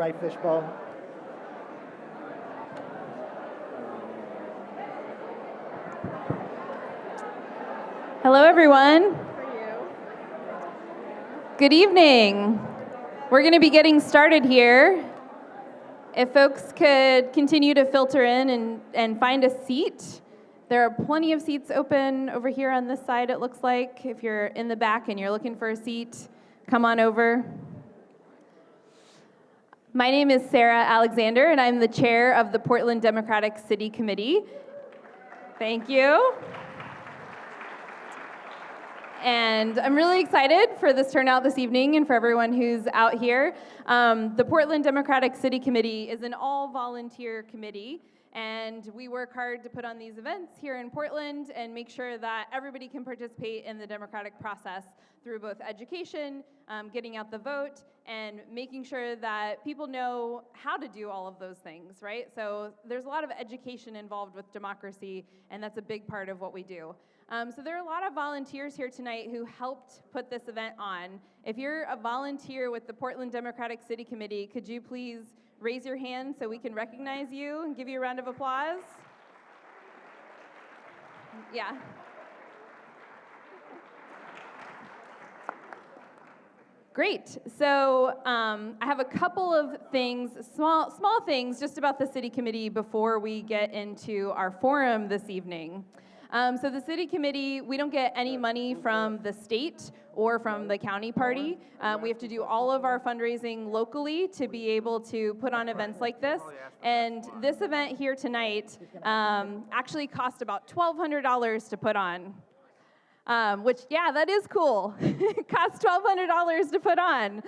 Right fishbowl. Hello, everyone. Good evening. We're going to be getting started here. If folks could continue to filter in and find a seat. There are plenty of seats open over here on this side, it looks like. If you're in the back and you're looking for a seat, come on over. My name is Sarah Alexander, and I'm the chair of the Portland Democratic City Committee. Thank you. And I'm really excited for this turnout this evening and for everyone who's out here. The Portland Democratic City Committee is an all-volunteer committee, and we work hard to put on these events here in Portland and make sure that everybody can participate in the democratic process through both education, getting out the vote, and making sure that people know how to do all of those things, right? So there's a lot of education involved with democracy, and that's a big part of what we do. So there are a lot of volunteers here tonight who helped put this event on. If you're a volunteer with the Portland Democratic City Committee, could you please raise your hand so we can recognize you and give you a round of applause? Yeah. Great. So I have a couple of things, small things, just about the City Committee before we get into our forum this evening. So the City Committee, we don't get any money from the state or from the county party. We have to do all of our fundraising locally to be able to put on events like this. And this event here tonight actually cost about $1,200 to put on. Which, yeah, that is cool. It costs $1,200 to put on,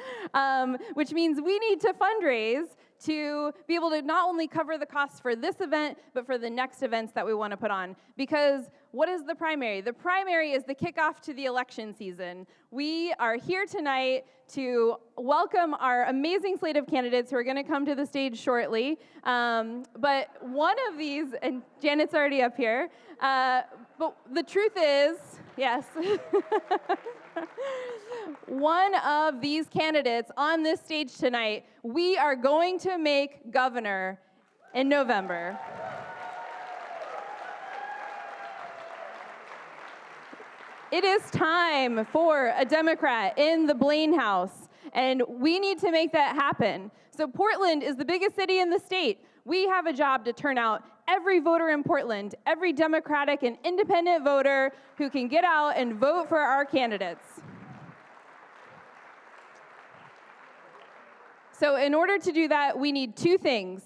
which means we need to fundraise to be able to not only cover the costs for this event, but for the next events that we want to put on. Because what is the primary? The primary is the kickoff to the election season. We are here tonight to welcome our amazing slate of candidates who are going to come to the stage shortly. But one of these, and Janet's already up here, but the truth is, yes, one of these candidates on this stage tonight, we are going to make governor in November. It is time for a Democrat in the Blaine House, and we need to make that happen. So Portland is the biggest city in the state. We have a job to turn out every voter in Portland, every Democratic and independent voter who can get out and vote for our candidates. So in order to do that, we need two things.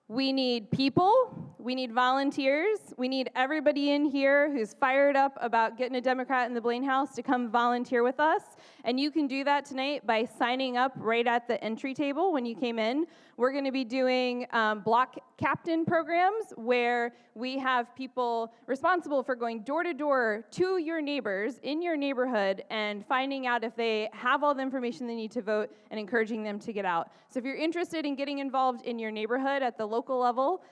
We need people, we need volunteers, we need everybody in here who's fired up about getting a Democrat in the Blaine House to come volunteer with us. And you can do that tonight by signing up right at the entry table when you came in. We're going to be doing block captain programs where we have people responsible for going door to door to your neighbors in your neighborhood and finding out if they have all the information they need to vote and encouraging them to get out. So if you're interested in getting involved in your neighborhood at the local level,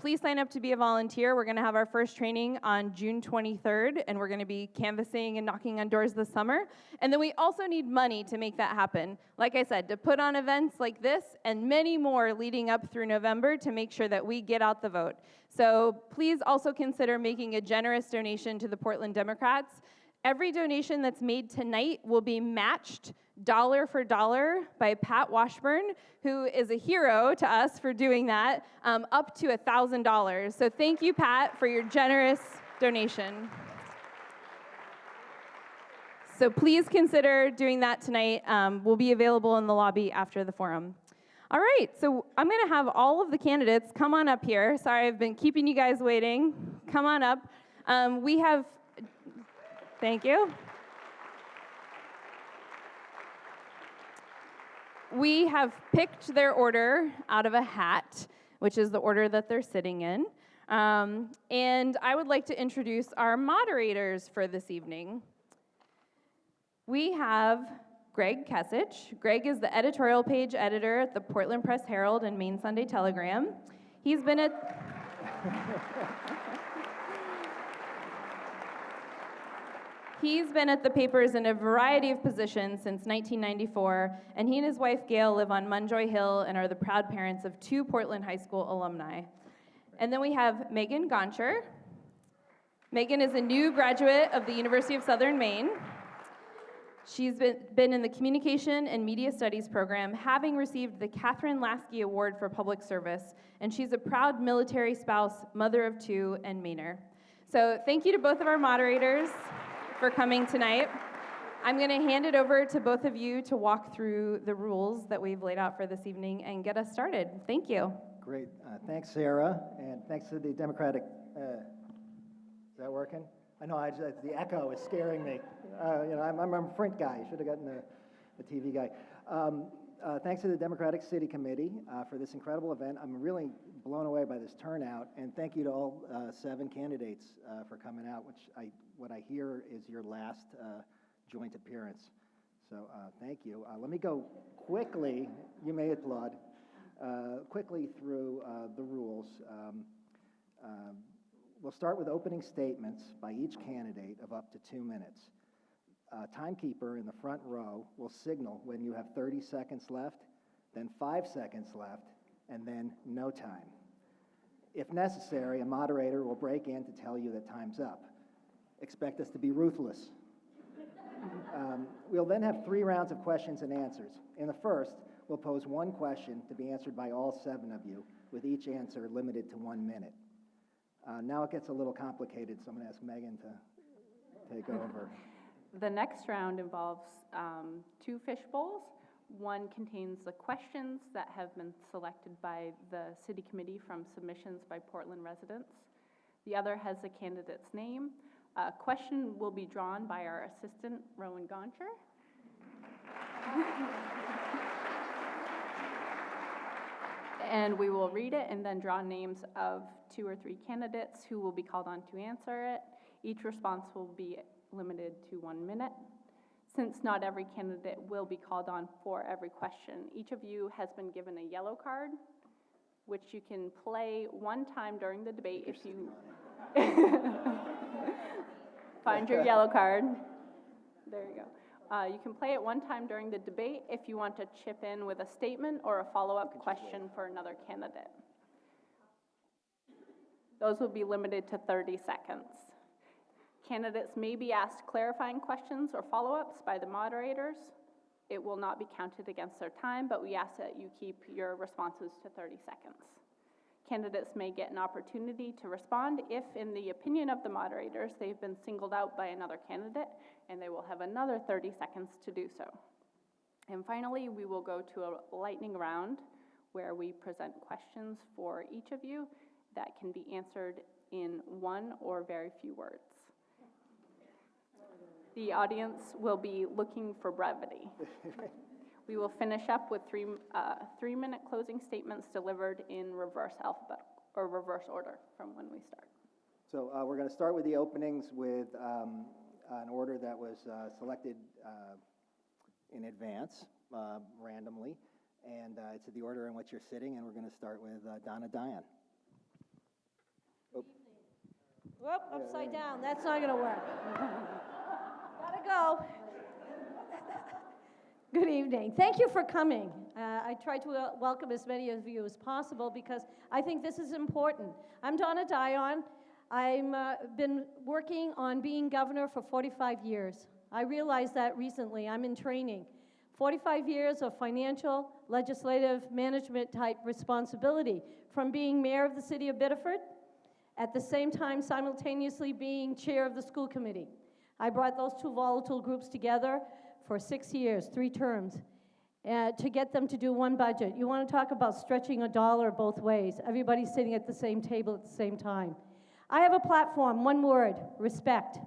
please sign up to be a volunteer. We're going to have our first training on June 23rd, and we're going to be canvassing and knocking on doors this summer. And then we also need money to make that happen. Like I said, to put on events like this and many more leading up through November to make sure that we get out the vote. So please also consider making a generous donation to the Portland Democrats. Every donation that's made tonight will be matched dollar for dollar by Pat Washburn, who is a hero to us for doing that, up to $1,000. So thank you, Pat, for your generous donation. So please consider doing that tonight. We'll be available in the lobby after the forum. All right, so I'm going to have all of the candidates come on up here. Sorry, I've been keeping you guys waiting. Come on up. We have, thank you. We have picked their order out of a hat, which is the order that they're sitting in. And I would like to introduce our moderators for this evening. We have Greg Kesich. Greg is the editorial page editor at the Portland Press Herald and Maine Sunday Telegram. He's been a... He's been at the papers in a variety of positions since 1994, and he and his wife Gail live on Munjoy Hill and are the proud parents of 2 Portland High School alumni. And then we have Meghan Gonsior. Meghan is a new graduate of the University of Southern Maine. She's been in the Communication and Media Studies program, having received the Catherine Lasky Award for Public Service, and she's a proud military spouse, mother of 2, and Mainer. So thank you to both of our moderators for coming tonight. I'm going to hand it over to both of you to walk through the rules that we've laid out for this evening and get us started. Thank you. Great. Thanks, Sarah, and thanks to the Democratic... is that working? I know the echo is scaring me. I'm a print guy. Should have gotten a TV guy. Thanks to the Democratic City Committee for this incredible event. I'm really blown away by this turnout, and thank you to all 7 candidates for coming out, which what I hear is your last joint appearance. So thank you. Let me go quickly, you may applaud, quickly through the rules. We'll start with opening statements by each candidate of up to 2 minutes. Timekeeper in the front row will signal when you have 30 seconds left, then 5 seconds left, and then no time. If necessary, a moderator will break in to tell you that time's up. Expect us to be ruthless. We'll then have 3 rounds of questions and answers. In the first, we'll pose 1 question to be answered by all 7 of you, with each answer limited to 1 minute. Now it gets a little complicated, so I'm going to ask Meghan to take over. The next round involves 2 fish bowls. One contains the questions that have been selected by the City Committee from submissions by Portland residents. The other has the candidate's name. A question will be drawn by our assistant, Rowan Gonsior. And we will read it and then draw names of 2 or 3 candidates who will be called on to answer it. Each response will be limited to 1 minute. Since not every candidate will be called on for every question, each of you has been given a yellow card, which you can play 1 time during the debate if you find your yellow card. There you go. You can play it 1 time during the debate if you want to chip in with a statement or a follow-up question for another candidate. Those will be limited to 30 seconds. Candidates may be asked clarifying questions or follow-ups by the moderators. It will not be counted against their time, but we ask that you keep your responses to 30 seconds. Candidates may get an opportunity to respond if, in the opinion of the moderators, they've been singled out by another candidate, and they will have another 30 seconds to do so. And finally, we will go to a lightning round where we present questions for each of you that can be answered in 1 or very few words. The audience will be looking for brevity. We will finish up with 3-minute closing statements delivered in reverse alphabet or reverse order from when we start. So we're going to start with the openings with an order that was selected in advance, randomly, and it's the order in which you're sitting, and we're going to start with Donna Diane. Oh. Whoop, upside down. That's not going to work. Gotta go. Good evening. Thank you for coming. I try to welcome as many of you as possible because I think this is important. I'm Donna Diane. I've been working on being governor for 45 years. I realized that recently. I'm in training. 45 years of financial, legislative, management type responsibility, from being mayor of the city of Biddeford, at the same time simultaneously being chair of the school committee. I brought those 2 volatile groups together for 6 years, 3 terms, to get them to do 1 budget. You want to talk about stretching a dollar both ways. Everybody's sitting at the same table at the same time. I have a platform, 1 word, respect.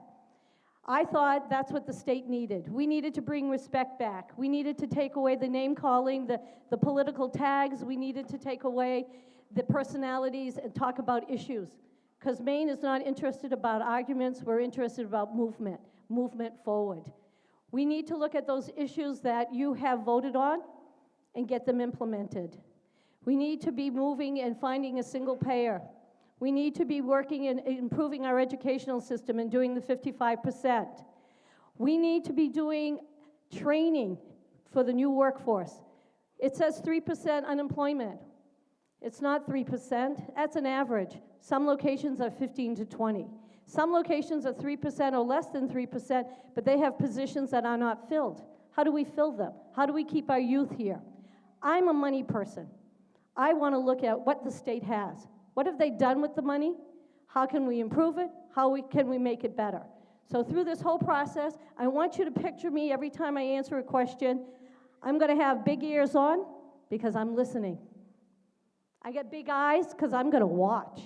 I thought that's what the state needed. We needed to bring respect back. We needed to take away the name calling, the political tags. We needed to take away the personalities and talk about issues. Because Maine is not interested about arguments. We're interested about movement forward. We need to look at those issues that you have voted on and get them implemented. We need to be moving and finding a single payer. We need to be working and improving our educational system and doing the 55%. We need to be doing training for the new workforce. It says 3% unemployment. It's not 3%, that's an average. Some locations are 15 to 20. Some locations are 3% or less than 3%, but they have positions that are not filled. How do we fill them? How do we keep our youth here? I'm a money person. I want to look at what the state has. What have they done with the money? How can we improve it? Can we make it better? So through this whole process, I want you to picture me every time I answer a question. I'm going to have big ears on because I'm listening. I get big eyes because I'm going to watch.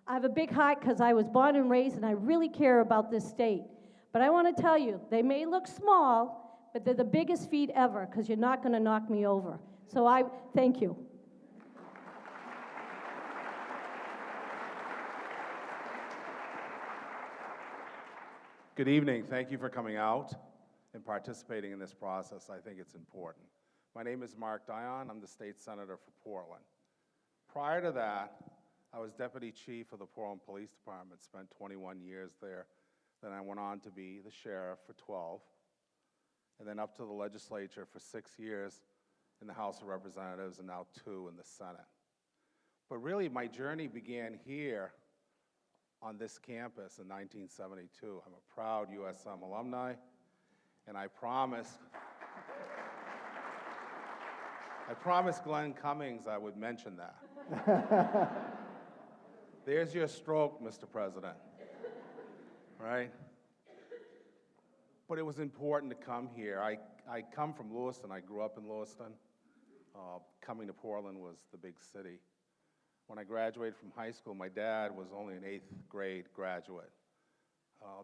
I have a big heart because I was born and raised and I really care about this state. But I want to tell you, they may look small, but they're the biggest feat ever because you're not going to knock me over. So I thank you. Good evening. Thank you for coming out and participating in this process. I think it's important. My name is Mark Dion. I'm the state senator for Portland. Prior to that, I was deputy chief of the Portland Police Department, spent 21 years there. Then I went on to be the sheriff for 12, and then up to the legislature for 6 years in the House of Representatives and now 2 in the Senate. But really, my journey began here on this campus in 1972. I'm a proud USM alumni, and I promised Glenn Cummings I would mention that. There's your stroke, Mr. President, right? But it was important to come here. I come from Lewiston. I grew up in Lewiston. Coming to Portland was the big city. When I graduated from high school, my dad was only an 8th grade graduate.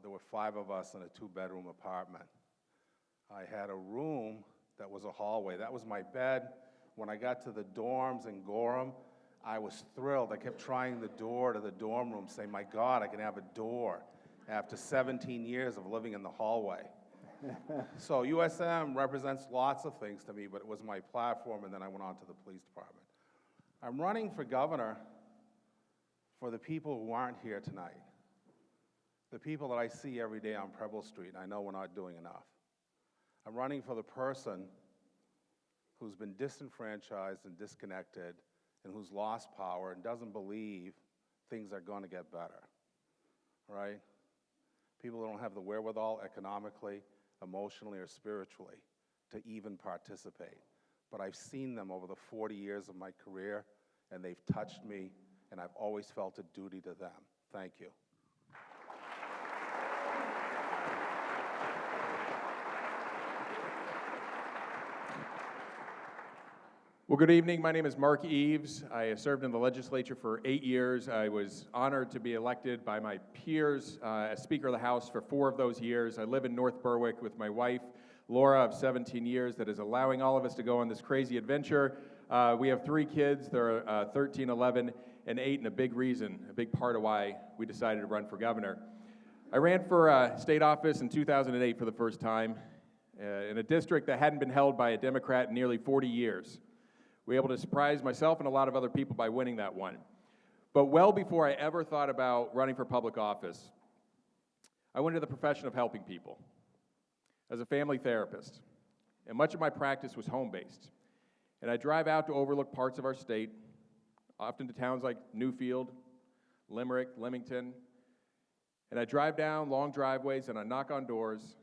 There were 5 of us in a 2-bedroom apartment. I had a room that was a hallway. That was my bed. When I got to the dorms in Gorham, I was thrilled. I kept trying the door to the dorm room, saying, my God, I can have a door after 17 years of living in the hallway. So USM represents lots of things to me, but it was my platform, and then I went on to the police department. I'm running for governor for the people who aren't here tonight, the people that I see every day on Preble Street, and I know we're not doing enough. I'm running for the person who's been disenfranchised and disconnected and who's lost power and doesn't believe things are going to get better, right? People who don't have the wherewithal economically, emotionally, or spiritually to even participate. But I've seen them over the 40 years of my career, and they've touched me, and I've always felt a duty to them. Thank you. Well, good evening. My name is Mark Eves. I served in the legislature for 8 years. I was honored to be elected by my peers as Speaker of the House for 4 of those years. I live in North Berwick with my wife, Laura, of 17 years, that is allowing all of us to go on this crazy adventure. We have 3 kids. They're 13, 11, and 8, and a big part of why we decided to run for governor. I ran for state office in 2008 for the first time in a district that hadn't been held by a Democrat in nearly 40 years. We were able to surprise myself and a lot of other people by winning that one. But well before I ever thought about running for public office, I went into the profession of helping people as a family therapist. And much of my practice was home-based. And I drive out to overlook parts of our state, often to towns like Newfield, Limerick, Leamington. And I drive down long driveways and I knock on doors,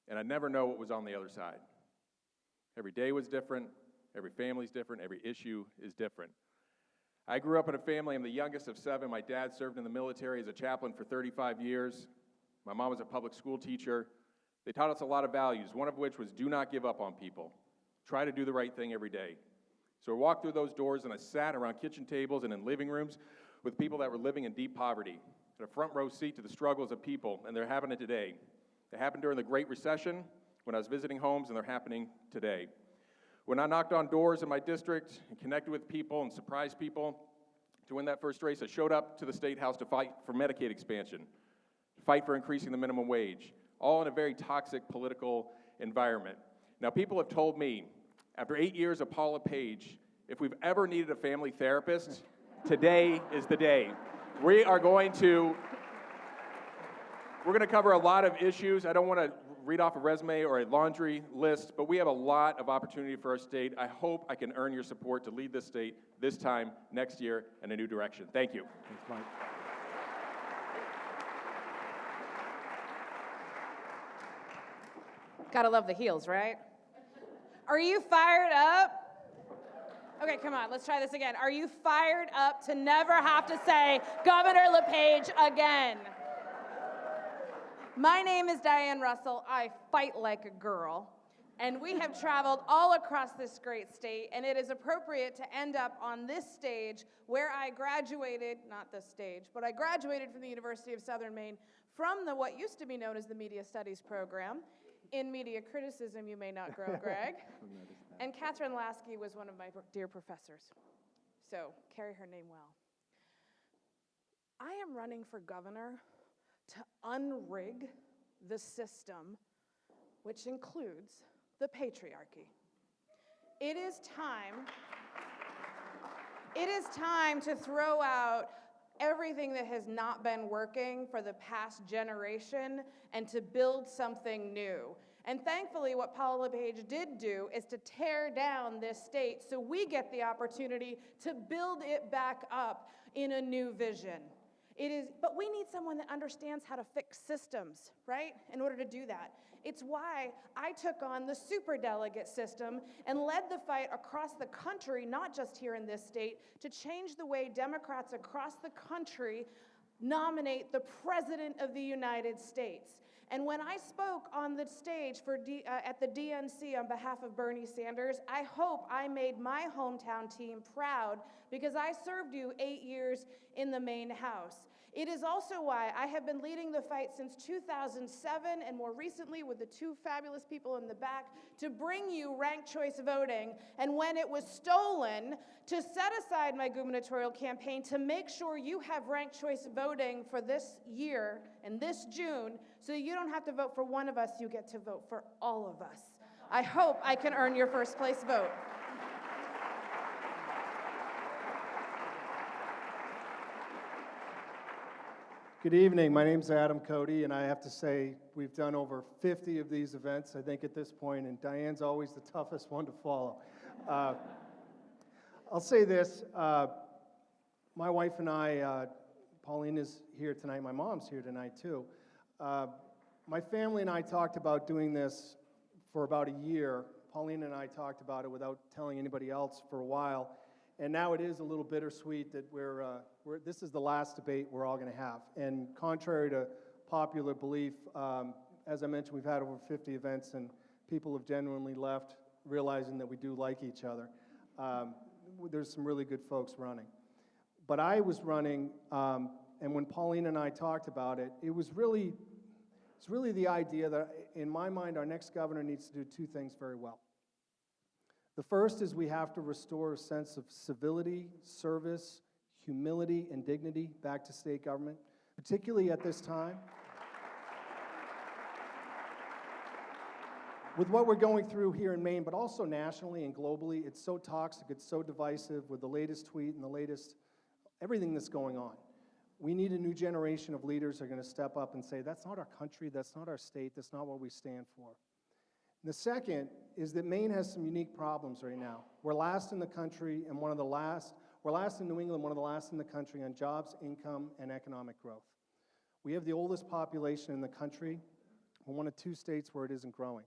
and I never know what was on the other side. Every day was different. Every family's different. Every issue is different. I grew up in a family. I'm the youngest of 7. My dad served in the military as a chaplain for 35 years. My mom was a public school teacher. They taught us a lot of values, one of which was do not give up on people. Try to do the right thing every day. So I walked through those doors and I sat around kitchen tables and in living rooms with people that were living in deep poverty, in a front row seat to the struggles of people, and they're happening today. They happened during the Great Recession when I was visiting homes, and they're happening today. When I knocked on doors in my district and connected with people and surprised people to win that first race, I showed up to the State House to fight for Medicaid expansion, to fight for increasing the minimum wage, all in a very toxic political environment. Now, people have told me, after 8 years of Paula Page, if we've ever needed a family therapist, today is the day. We're going to cover a lot of issues. I don't want to read off a resume or a laundry list, but we have a lot of opportunity for our state. I hope I can earn your support to lead this state this time, next year, in a new direction. Thank you. Thanks, Mike. Gotta love the heels, right? Are you fired up? Okay, come on, let's try this again. Are you fired up to never have to say Governor LePage again? My name is Diane Russell. I fight like a girl. And we have traveled all across this great state, and it is appropriate to end up on this stage where I graduated, not this stage, but I graduated from the University of Southern Maine from what used to be known as the Media Studies program. In media criticism, you may not grow, Greg. And Catherine Lasky was one of my dear professors. So carry her name well. I am running for governor to unrig the system, which includes the patriarchy. It is time to throw out everything that has not been working for the past generation and to build something new. And thankfully, what Paul LePage did do is to tear down this state so we get the opportunity to build it back up in a new vision. But we need someone that understands how to fix systems, right, in order to do that. It's why I took on the superdelegate system and led the fight across the country, not just here in this state, to change the way Democrats across the country nominate the President of the United States. And when I spoke on the stage at the DNC on behalf of Bernie Sanders, I hope I made my hometown team proud because I served you 8 years in the Maine House. It is also why I have been leading the fight since 2007 and more recently with the two fabulous people in the back to bring you ranked choice voting. And when it was stolen, to set aside my gubernatorial campaign to make sure you have ranked choice voting for this year and this June so you don't have to vote for one of us, you get to vote for all of us. I hope I can earn your first place vote. Good evening. My name's Adam Cody, and I have to say we've done over 50 of these events, I think, at this point, and Diane's always the toughest one to follow. I'll say this. My wife and I, Pauline is here tonight. My mom's here tonight, too. My family and I talked about doing this for about a year. Pauline and I talked about it without telling anybody else for a while. And now it is a little bittersweet that this is the last debate we're all going to have. And contrary to popular belief, as I mentioned, we've had over 50 events, and people have genuinely left realizing that we do like each other. There's some really good folks running. But I was running, and when Pauline and I talked about it, it's really the idea that, in my mind, our next governor needs to do two things very well. The first is we have to restore a sense of civility, service, humility, and dignity back to state government, particularly at this time. With what we're going through here in Maine, but also nationally and globally, it's so toxic, it's so divisive with the latest tweet and the latest, everything that's going on. We need a new generation of leaders that are going to step up and say, that's not our country, that's not our state, that's not what we stand for. The second is that Maine has some unique problems right now. We're last in the country and we're last in New England, one of the last in the country on jobs, income, and economic growth. We have the oldest population in the country. We're one of two states where it isn't growing.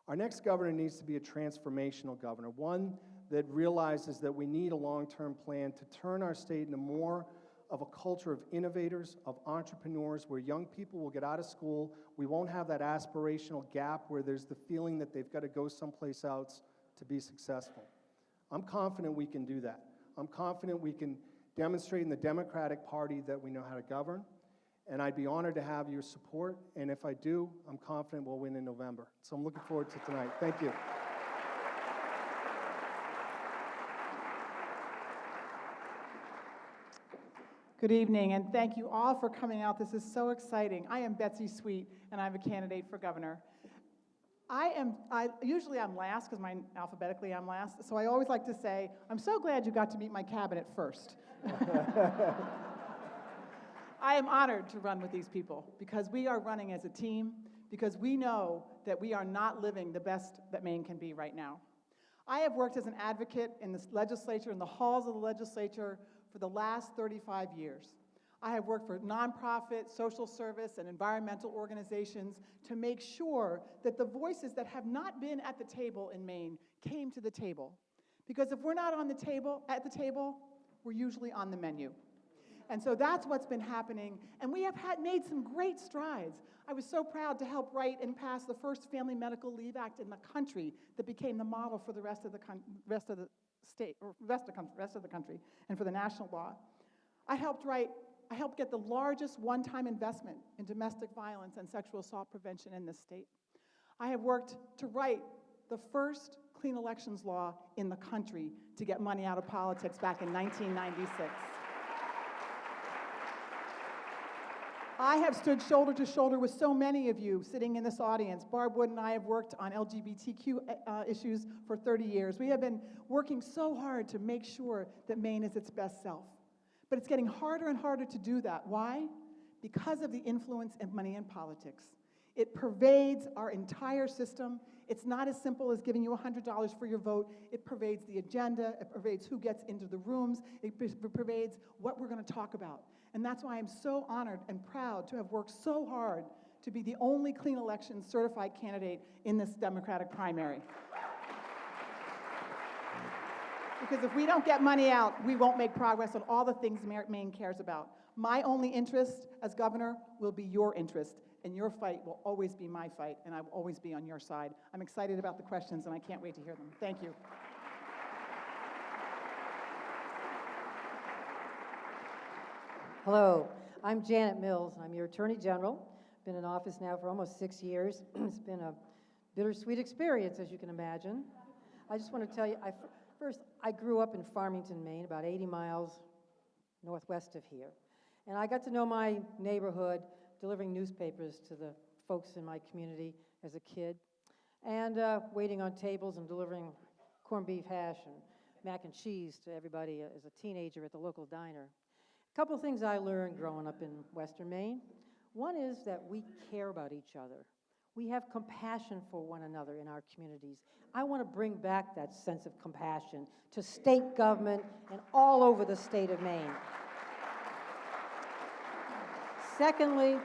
Our next governor needs to be a transformational governor, one that realizes that we need a long-term plan to turn our state into more of a culture of innovators, of entrepreneurs, where young people will get out of school. We won't have that aspirational gap where there's the feeling that they've got to go someplace else to be successful. I'm confident we can do that. I'm confident we can demonstrate in the Democratic Party that we know how to govern, and I'd be honored to have your support, and if I do, I'm confident we'll win in November. So I'm looking forward to tonight. Thank you. Good evening, and thank you all for coming out. This is so exciting. I am Betsy Sweet, and I'm a candidate for governor. Usually I'm last, because alphabetically I'm last, so I always like to say, I'm so glad you got to meet my cabinet first. I am honored to run with these people, because we are running as a team, because we know that we are not living the best that Maine can be right now. I have worked as an advocate in the legislature, in the halls of the legislature, for the last 35 years. I have worked for nonprofit, social service, and environmental organizations to make sure that the voices that have not been at the table in Maine came to the table. Because if we're not at the table, we're usually on the menu. And so that's what's been happening, and we have made some great strides. I was so proud to help write and pass the first Family Medical Leave Act in the country that became the model for the rest of the country, and for the national law. I helped get the largest one-time investment in domestic violence and sexual assault prevention in this state. I have worked to write the first clean elections law in the country to get money out of politics back in 1996. I have stood shoulder to shoulder with so many of you sitting in this audience. Barb Wood and I have worked on LGBTQ issues for 30 years. We have been working so hard to make sure that Maine is its best self. But it's getting harder and harder to do that. Why? Because of the influence of money in politics. It pervades our entire system. It's not as simple as giving you $100 for your vote. It pervades the agenda. It pervades who gets into the rooms. It pervades what we're going to talk about. And that's why I'm so honored and proud to have worked so hard to be the only clean elections certified candidate in this Democratic primary. Because if we don't get money out, we won't make progress on all the things Maine cares about. My only interest as governor will be your interest, and your fight will always be my fight, and I will always be on your side. I'm excited about the questions, and I can't wait to hear them. Thank you. Hello, I'm Janet Mills. I'm your Attorney General. Been in office now for almost 6 years. It's been a bittersweet experience, as you can imagine. I just want to tell you, I grew up in Farmington, Maine, about 80 miles northwest of here. And I got to know my neighborhood delivering newspapers to the folks in my community as a kid, and waiting on tables and delivering corned beef hash and mac and cheese to everybody as a teenager at the local diner. A couple of things I learned growing up in Western Maine. One is that we care about each other. We have compassion for one another in our communities. I want to bring back that sense of compassion to state government and all over the state of Maine. Secondly,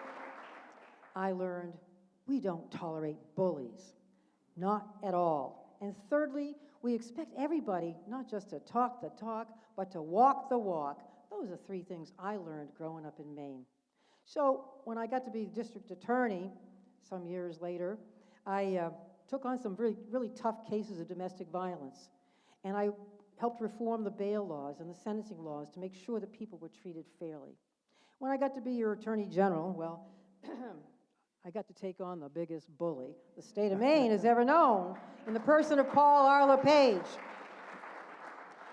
I learned we don't tolerate bullies, not at all. And thirdly, we expect everybody not just to talk the talk, but to walk the walk. Those are three things I learned growing up in Maine. So when I got to be district attorney some years later, I took on some really tough cases of domestic violence. And I helped reform the bail laws and the sentencing laws to make sure that people were treated fairly. When I got to be your attorney general, well, I got to take on the biggest bully the state of Maine has ever known in the person of Paul R. LePage.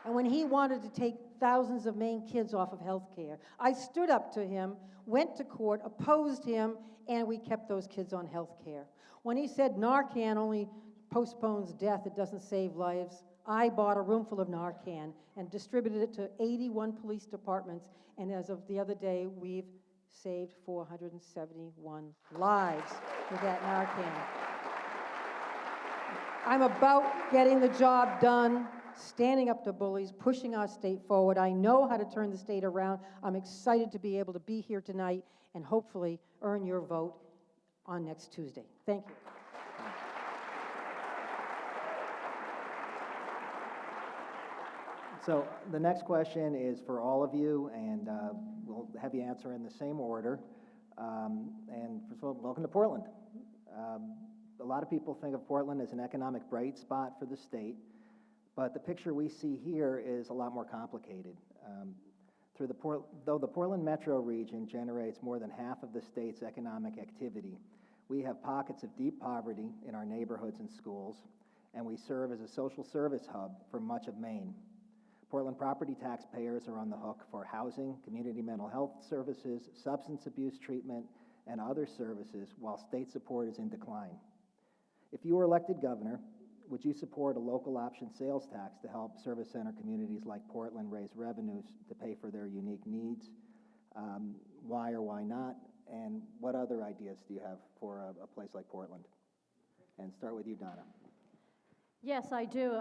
And when he wanted to take thousands of Maine kids off of health care, I stood up to him, went to court, opposed him, and we kept those kids on health care. When he said Narcan only postpones death, it doesn't save lives, I bought a room full of Narcan and distributed it to 81 police departments, and as of the other day, we've saved 471 lives with that Narcan. I'm about getting the job done, standing up to bullies, pushing our state forward. I know how to turn the state around. I'm excited to be able to be here tonight and hopefully earn your vote on next Tuesday. Thank you. So the next question is for all of you, and we'll have you answer in the same order. And first of all, welcome to Portland. A lot of people think of Portland as an economic bright spot for the state, but the picture we see here is a lot more complicated. Though the Portland metro region generates more than half of the state's economic activity, we have pockets of deep poverty in our neighborhoods and schools, and we serve as a social service hub for much of Maine. Portland property taxpayers are on the hook for housing, community mental health services, substance abuse treatment, and other services while state support is in decline. If you were elected governor, would you support a local option sales tax to help service center communities like Portland raise revenues to pay for their unique needs? Why or why not? And what other ideas do you have for a place like Portland? And start with you, Donna. Yes, I do.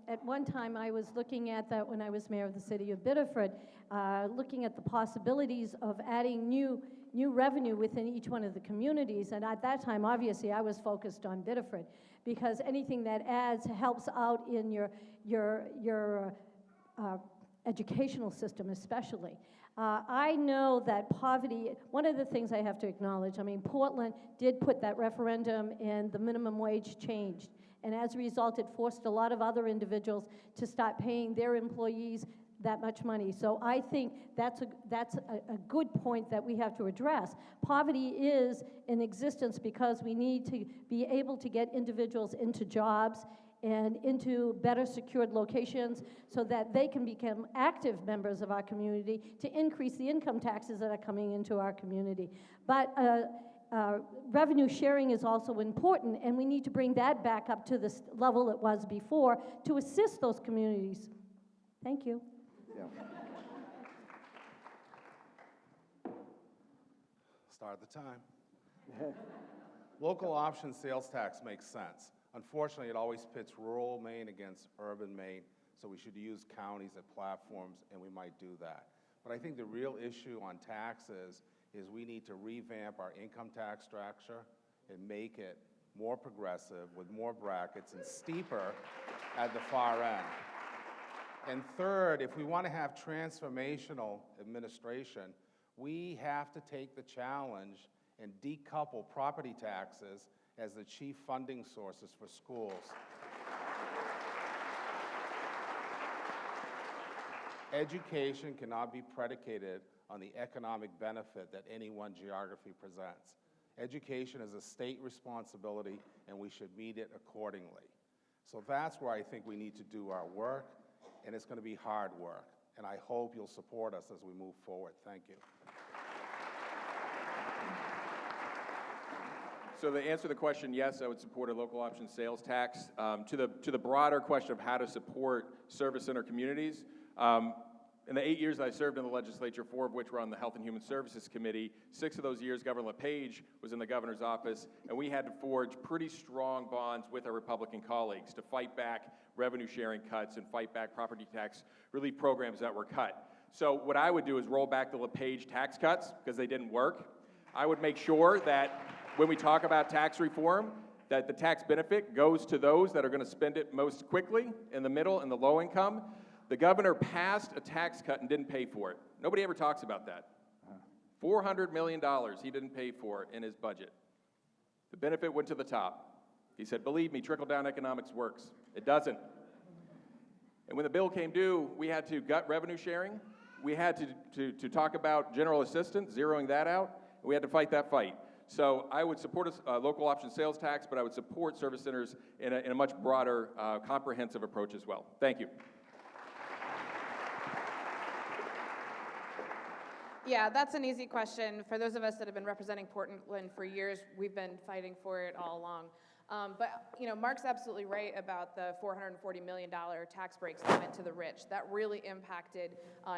At one time, I was looking at that when I was mayor of the city of Biddeford, looking at the possibilities of adding new revenue within each one of the communities. And at that time, obviously, I was focused on Biddeford, because anything that adds helps out in your educational system, especially. I know that poverty, one of the things I have to acknowledge, I mean, Portland did put that referendum and the minimum wage changed. And as a result, it forced a lot of other individuals to start paying their employees that much money. So I think that's a good point that we have to address. Poverty is in existence because we need to be able to get individuals into jobs and into better secured locations so that they can become active members of our community to increase the income taxes that are coming into our community. But revenue sharing is also important, and we need to bring that back up to the level it was before to assist those communities. Thank you. Yeah. Start the time. Local option sales tax makes sense. Unfortunately, it always pits rural Maine against urban Maine, so we should use counties as platforms, and we might do that. But I think the real issue on taxes is we need to revamp our income tax structure and make it more progressive with more brackets and steeper at the far end. And third, if we want to have transformational administration, we have to take the challenge and decouple property taxes as the chief funding sources for schools. Education cannot be predicated on the economic benefit that any one geography presents. Education is a state responsibility, and we should meet it accordingly. So that's where I think we need to do our work, and it's going to be hard work. And I hope you'll support us as we move forward. Thank you. So to answer the question, yes, I would support a local option sales tax. To the broader question of how to support service center communities, in the 8 years that I served in the legislature, 4 of which were on the Health and Human Services Committee, 6 of those years Governor LePage was in the governor's office, and we had to forge pretty strong bonds with our Republican colleagues to fight back revenue sharing cuts and fight back property tax relief programs that were cut. So what I would do is roll back the LePage tax cuts, because they didn't work. I would make sure that when we talk about tax reform, that the tax benefit goes to those that are going to spend it most quickly, in the middle and the low income. The governor passed a tax cut and didn't pay for it. Nobody ever talks about that. $400 million he didn't pay for it in his budget. The benefit went to the top. He said, believe me, trickle-down economics works. It doesn't. And when the bill came due, we had to gut revenue sharing. We had to talk about general assistance, zeroing that out. We had to fight that fight. So I would support a local option sales tax, but I would support service centers in a much broader, comprehensive approach as well. Thank you. Yeah, that's an easy question. For those of us that have been representing Portland for years, we've been fighting for it all along. But you know, Mark's absolutely right about the $440 million tax breaks that went to the rich. That really impacted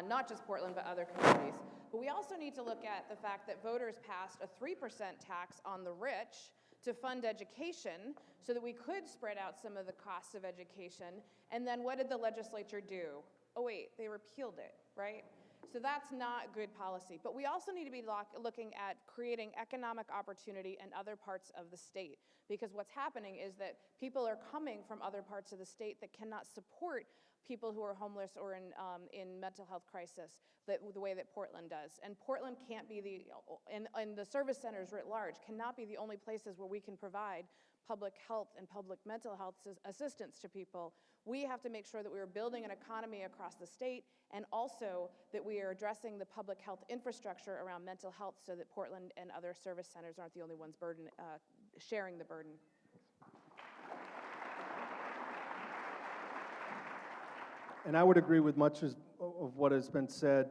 not just Portland, but other communities. But we also need to look at the fact that voters passed a 3% tax on the rich to fund education so that we could spread out some of the costs of education. And then what did the legislature do? Oh wait, they repealed it, right? So that's not good policy. But we also need to be looking at creating economic opportunity in other parts of the state, because what's happening is that people are coming from other parts of the state that cannot support people who are homeless or in mental health crisis the way that Portland does. And Portland can't be and the service centers writ large cannot be the only places where we can provide public health and public mental health assistance to people. We have to make sure that we are building an economy across the state, and also that we are addressing the public health infrastructure around mental health so that Portland and other service centers aren't the only ones sharing the burden. And I would agree with much of what has been said.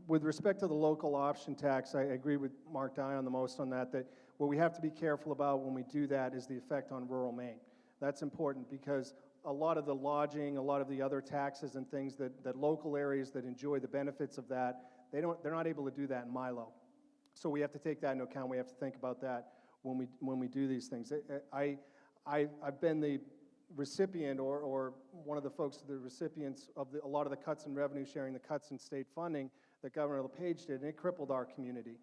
With respect to the local option tax, I agree with Mark Dion the most on that what we have to be careful about when we do that is the effect on rural Maine. That's important because a lot of the lodging, a lot of the other taxes and things that local areas that enjoy the benefits of that, they're not able to do that in Milo. So we have to take that into account. We have to think about that when we do these things. I've been the recipient or one of the folks, the recipients of a lot of the cuts in revenue sharing, the cuts in state funding that Governor LePage did, and it crippled our community.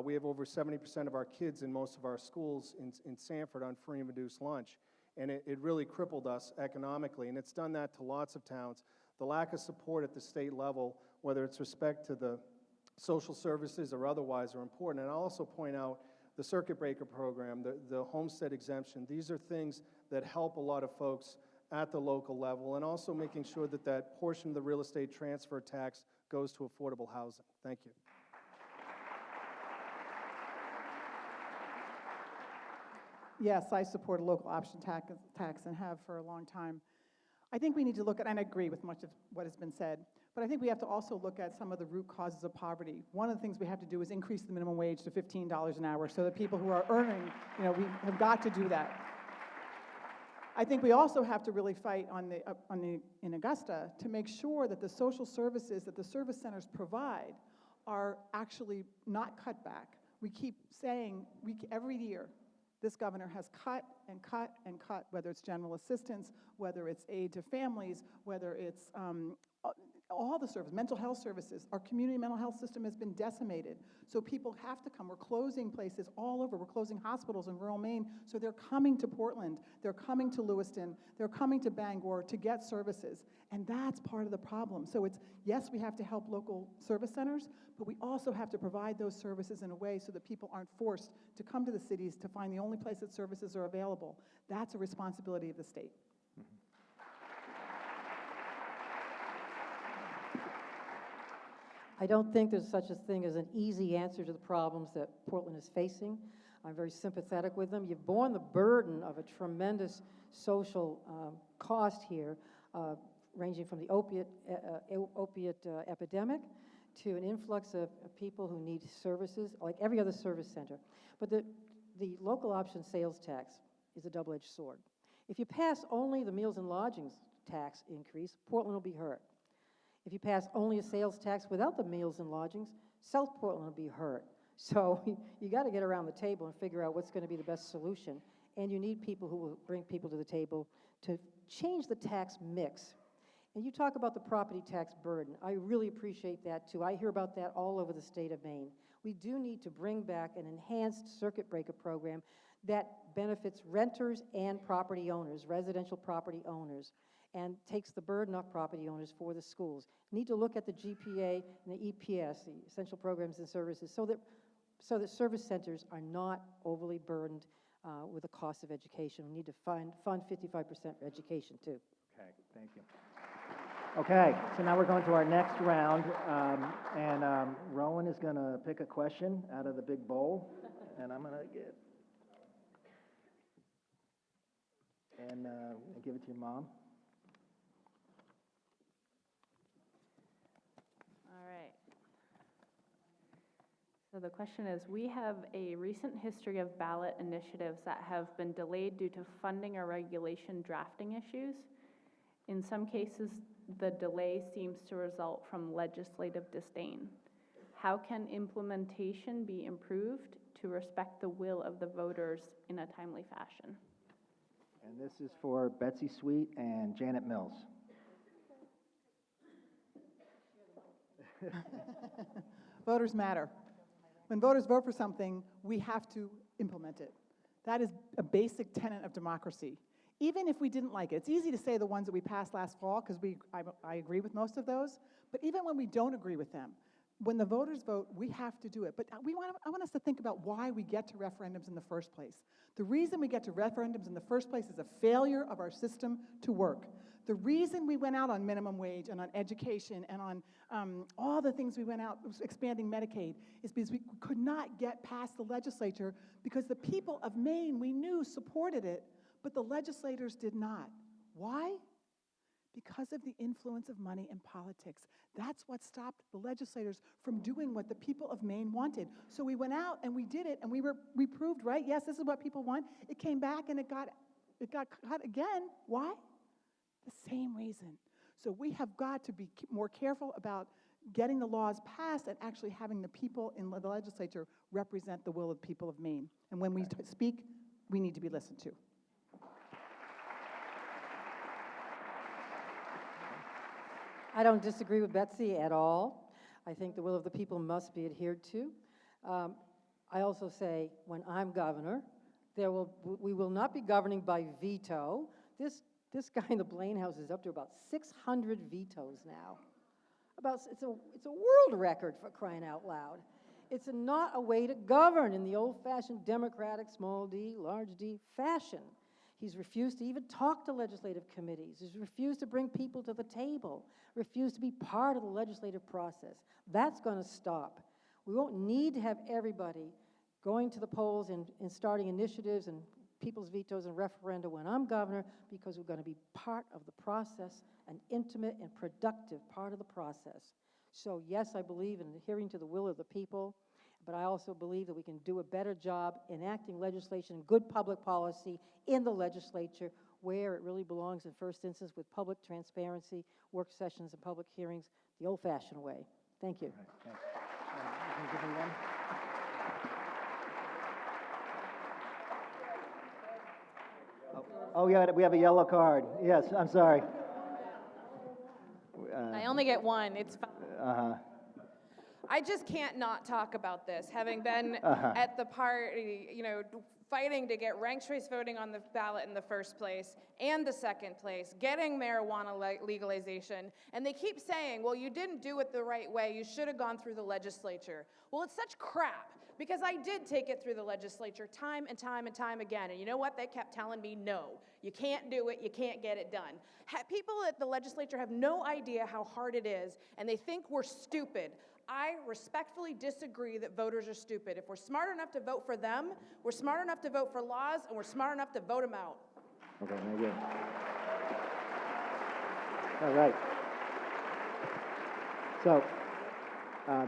We have over 70% of our kids in most of our schools in Sanford on free and reduced lunch, and it really crippled us economically, and it's done that to lots of towns. The lack of support at the state level, whether it's respect to the social services or otherwise, are important. And I'll also point out the circuit breaker program, the homestead exemption. These are things that help a lot of folks at the local level, and also making sure that that portion of the real estate transfer tax goes to affordable housing. Thank you. Yes, I support a local option tax and have for a long time. I think we need to look at, and I agree with much of what has been said, but I think we have to also look at some of the root causes of poverty. One of the things we have to do is increase the minimum wage to $15 an hour so that people who are earning, we have got to do that. I think we also have to really fight in Augusta to make sure that the social services that the service centers provide are actually not cut back. We keep saying every year, this governor has cut and cut and cut, whether it's general assistance, whether it's aid to families, whether it's all the services, mental health services. Our community mental health system has been decimated. So people have to come. We're closing places all over. We're closing hospitals in rural Maine. So they're coming to Portland. They're coming to Lewiston. They're coming to Bangor to get services. And that's part of the problem. So it's, yes, we have to help local service centers, but we also have to provide those services in a way so that people aren't forced to come to the cities to find the only place that services are available. That's a responsibility of the state. I don't think there's such a thing as an easy answer to the problems that Portland is facing. I'm very sympathetic with them. You've borne the burden of a tremendous social cost here, ranging from the opiate epidemic to an influx of people who need services, like every other service center. But the local option sales tax is a double-edged sword. If you pass only the meals and lodgings tax increase, Portland will be hurt. If you pass only a sales tax without the meals and lodgings, South Portland will be hurt. So you got to get around the table and figure out what's going to be the best solution. And you need people who will bring people to the table to change the tax mix. And you talk about the property tax burden. I really appreciate that too. I hear about that all over the state of Maine. We do need to bring back an enhanced circuit breaker program that benefits renters and property owners, residential property owners, and takes the burden off property owners for the schools. Need to look at the GPA and the EPS, the Essential Programs and Services, so that service centers are not overly burdened with the cost of education. We need to fund 55% for education too. Okay, thank you. Okay, so now we're going to our next round, and Rowan is going to pick a question out of the big bowl, and I'm going to give it to your mom. All right. So the question is, we have a recent history of ballot initiatives that have been delayed due to funding or regulation drafting issues. In some cases, the delay seems to result from legislative disdain. How can implementation be improved to respect the will of the voters in a timely fashion? And this is for Betsy Sweet and Janet Mills. Voters matter. When voters vote for something, we have to implement it. That is a basic tenet of democracy. Even if we didn't like it, it's easy to say the ones that we passed last fall, because I agree with most of those, but even when we don't agree with them, when the voters vote, we have to do it. But I want us to think about why we get to referendums in the first place. The reason we get to referendums in the first place is a failure of our system to work. The reason we went out on minimum wage and on education and on all the things we went out, expanding Medicaid, is because we could not get past the legislature because the people of Maine, we knew, supported it, but the legislators did not. Why? Because of the influence of money in politics. That's what stopped the legislators from doing what the people of Maine wanted. So we went out and we did it, and we proved, right, yes, this is what people want. It came back and it got cut again. Why? The same reason. So we have got to be more careful about getting the laws passed and actually having the people in the legislature represent the will of the people of Maine. And when we speak, we need to be listened to. I don't disagree with Betsy at all. I think the will of the people must be adhered to. I also say, when I'm governor, we will not be governing by veto. This guy in the Blaine House is up to about 600 vetoes now. It's a world record, for crying out loud. It's not a way to govern in the old-fashioned democratic small d, large D fashion. He's refused to even talk to legislative committees. He's refused to bring people to the table, refused to be part of the legislative process. That's going to stop. We won't need to have everybody going to the polls and starting initiatives and people's vetoes and referenda when I'm governor, because we're going to be part of the process, an intimate and productive part of the process. So yes, I believe in adhering to the will of the people, but I also believe that we can do a better job enacting legislation and good public policy in the legislature where it really belongs in first instance, with public transparency, work sessions and public hearings, the old-fashioned way. Thank you. Right, thanks. You can give me one? Oh, yeah, we have a yellow card. Yes, I'm sorry. I only get one. It's fine. Uh-huh. I just can't not talk about this, having been at the party, fighting to get ranked choice voting on the ballot in the first place and the second place, getting marijuana legalization, and they keep saying, well, you didn't do it the right way, you should have gone through the legislature. Well, it's such crap, because I did take it through the legislature time and time and time again, and you know what? They kept telling me, no, you can't do it, you can't get it done. People at the legislature have no idea how hard it is, and they think we're stupid. I respectfully disagree that voters are stupid. If we're smart enough to vote for them, we're smart enough to vote for laws, and we're smart enough to vote them out. Okay, very good. All right. So,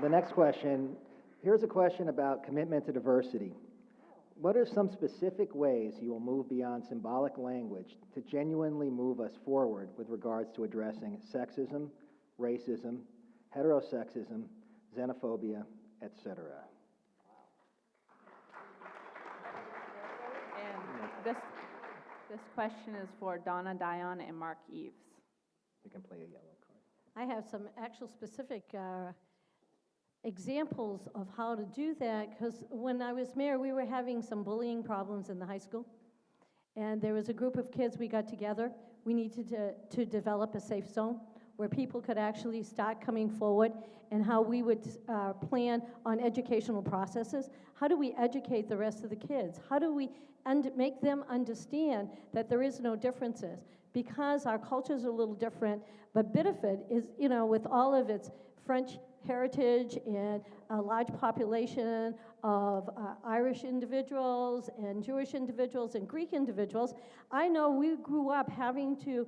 the next question, here's a question about commitment to diversity. What are some specific ways you will move beyond symbolic language to genuinely move us forward with regards to addressing sexism, racism, heterosexism, xenophobia, etc.? And this question is for Donna Dion and Mark Eves. You can play a yellow card. I have some actual specific examples of how to do that, because when I was mayor, we were having some bullying problems in the high school. And there was a group of kids, we got together. We needed to develop a safe zone where people could actually start coming forward, and how we would plan on educational processes. How do we educate the rest of the kids? How do we make them understand that there is no differences? Because our cultures are a little different, but Biddeford is, with all of its French heritage and a large population of Irish individuals and Jewish individuals and Greek individuals, I know we grew up having to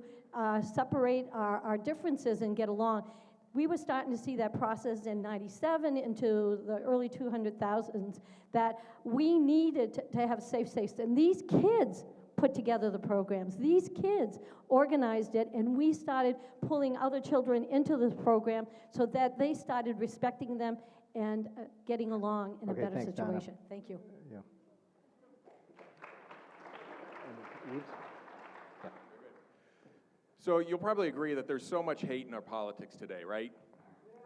separate our differences and get along. We were starting to see that process in 97 into the early 200,000s, that we needed to have safe space. And these kids put together the programs. These kids organized it, and we started pulling other children into this program so that they started respecting them and getting along in a better thanks, Donna. situation. Thank you. Yeah. So you'll probably agree that there's so much hate in our politics today, right?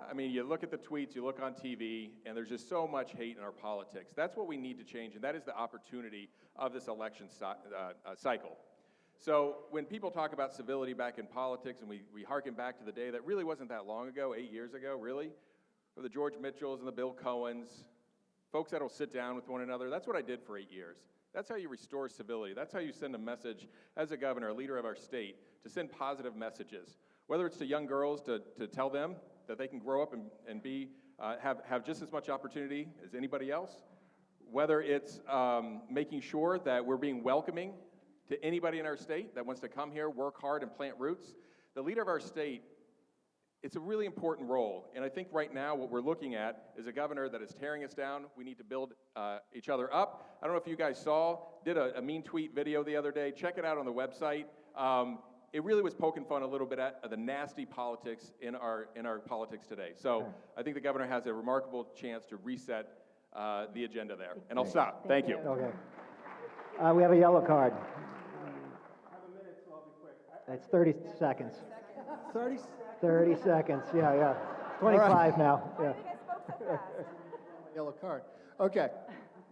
I mean, you look at the tweets, you look on TV, and there's just so much hate in our politics. That's what we need to change, and that is the opportunity of this election cycle. So when people talk about civility back in politics, and we harken back to the day that really wasn't that long ago, 8 years ago, really, for the George Mitchells and the Bill Cohens, folks that'll sit down with one another, that's what I did for 8 years. That's how you restore civility. That's how you send a message as a governor, a leader of our state, to send positive messages. Whether it's to young girls to tell them that they can grow up and be have just as much opportunity as anybody else. Whether it's making sure that we're being welcoming to anybody in our state that wants to come here, work hard, and plant roots. The leader of our state, it's a really important role. And I think right now what we're looking at is a governor that is tearing us down. We need to build each other up. I don't know if you guys did a mean tweet video the other day. Check it out on the website. it really was poking fun a little bit at the nasty politics in our politics today. So I think the governor has a remarkable chance to reset the agenda there. And I'll stop. Thank you. Okay. We have a yellow card. I have a minute, so I'll be quick. It's 30 seconds. 30 30 seconds, yeah. 25 now, yeah. Yellow card. Okay.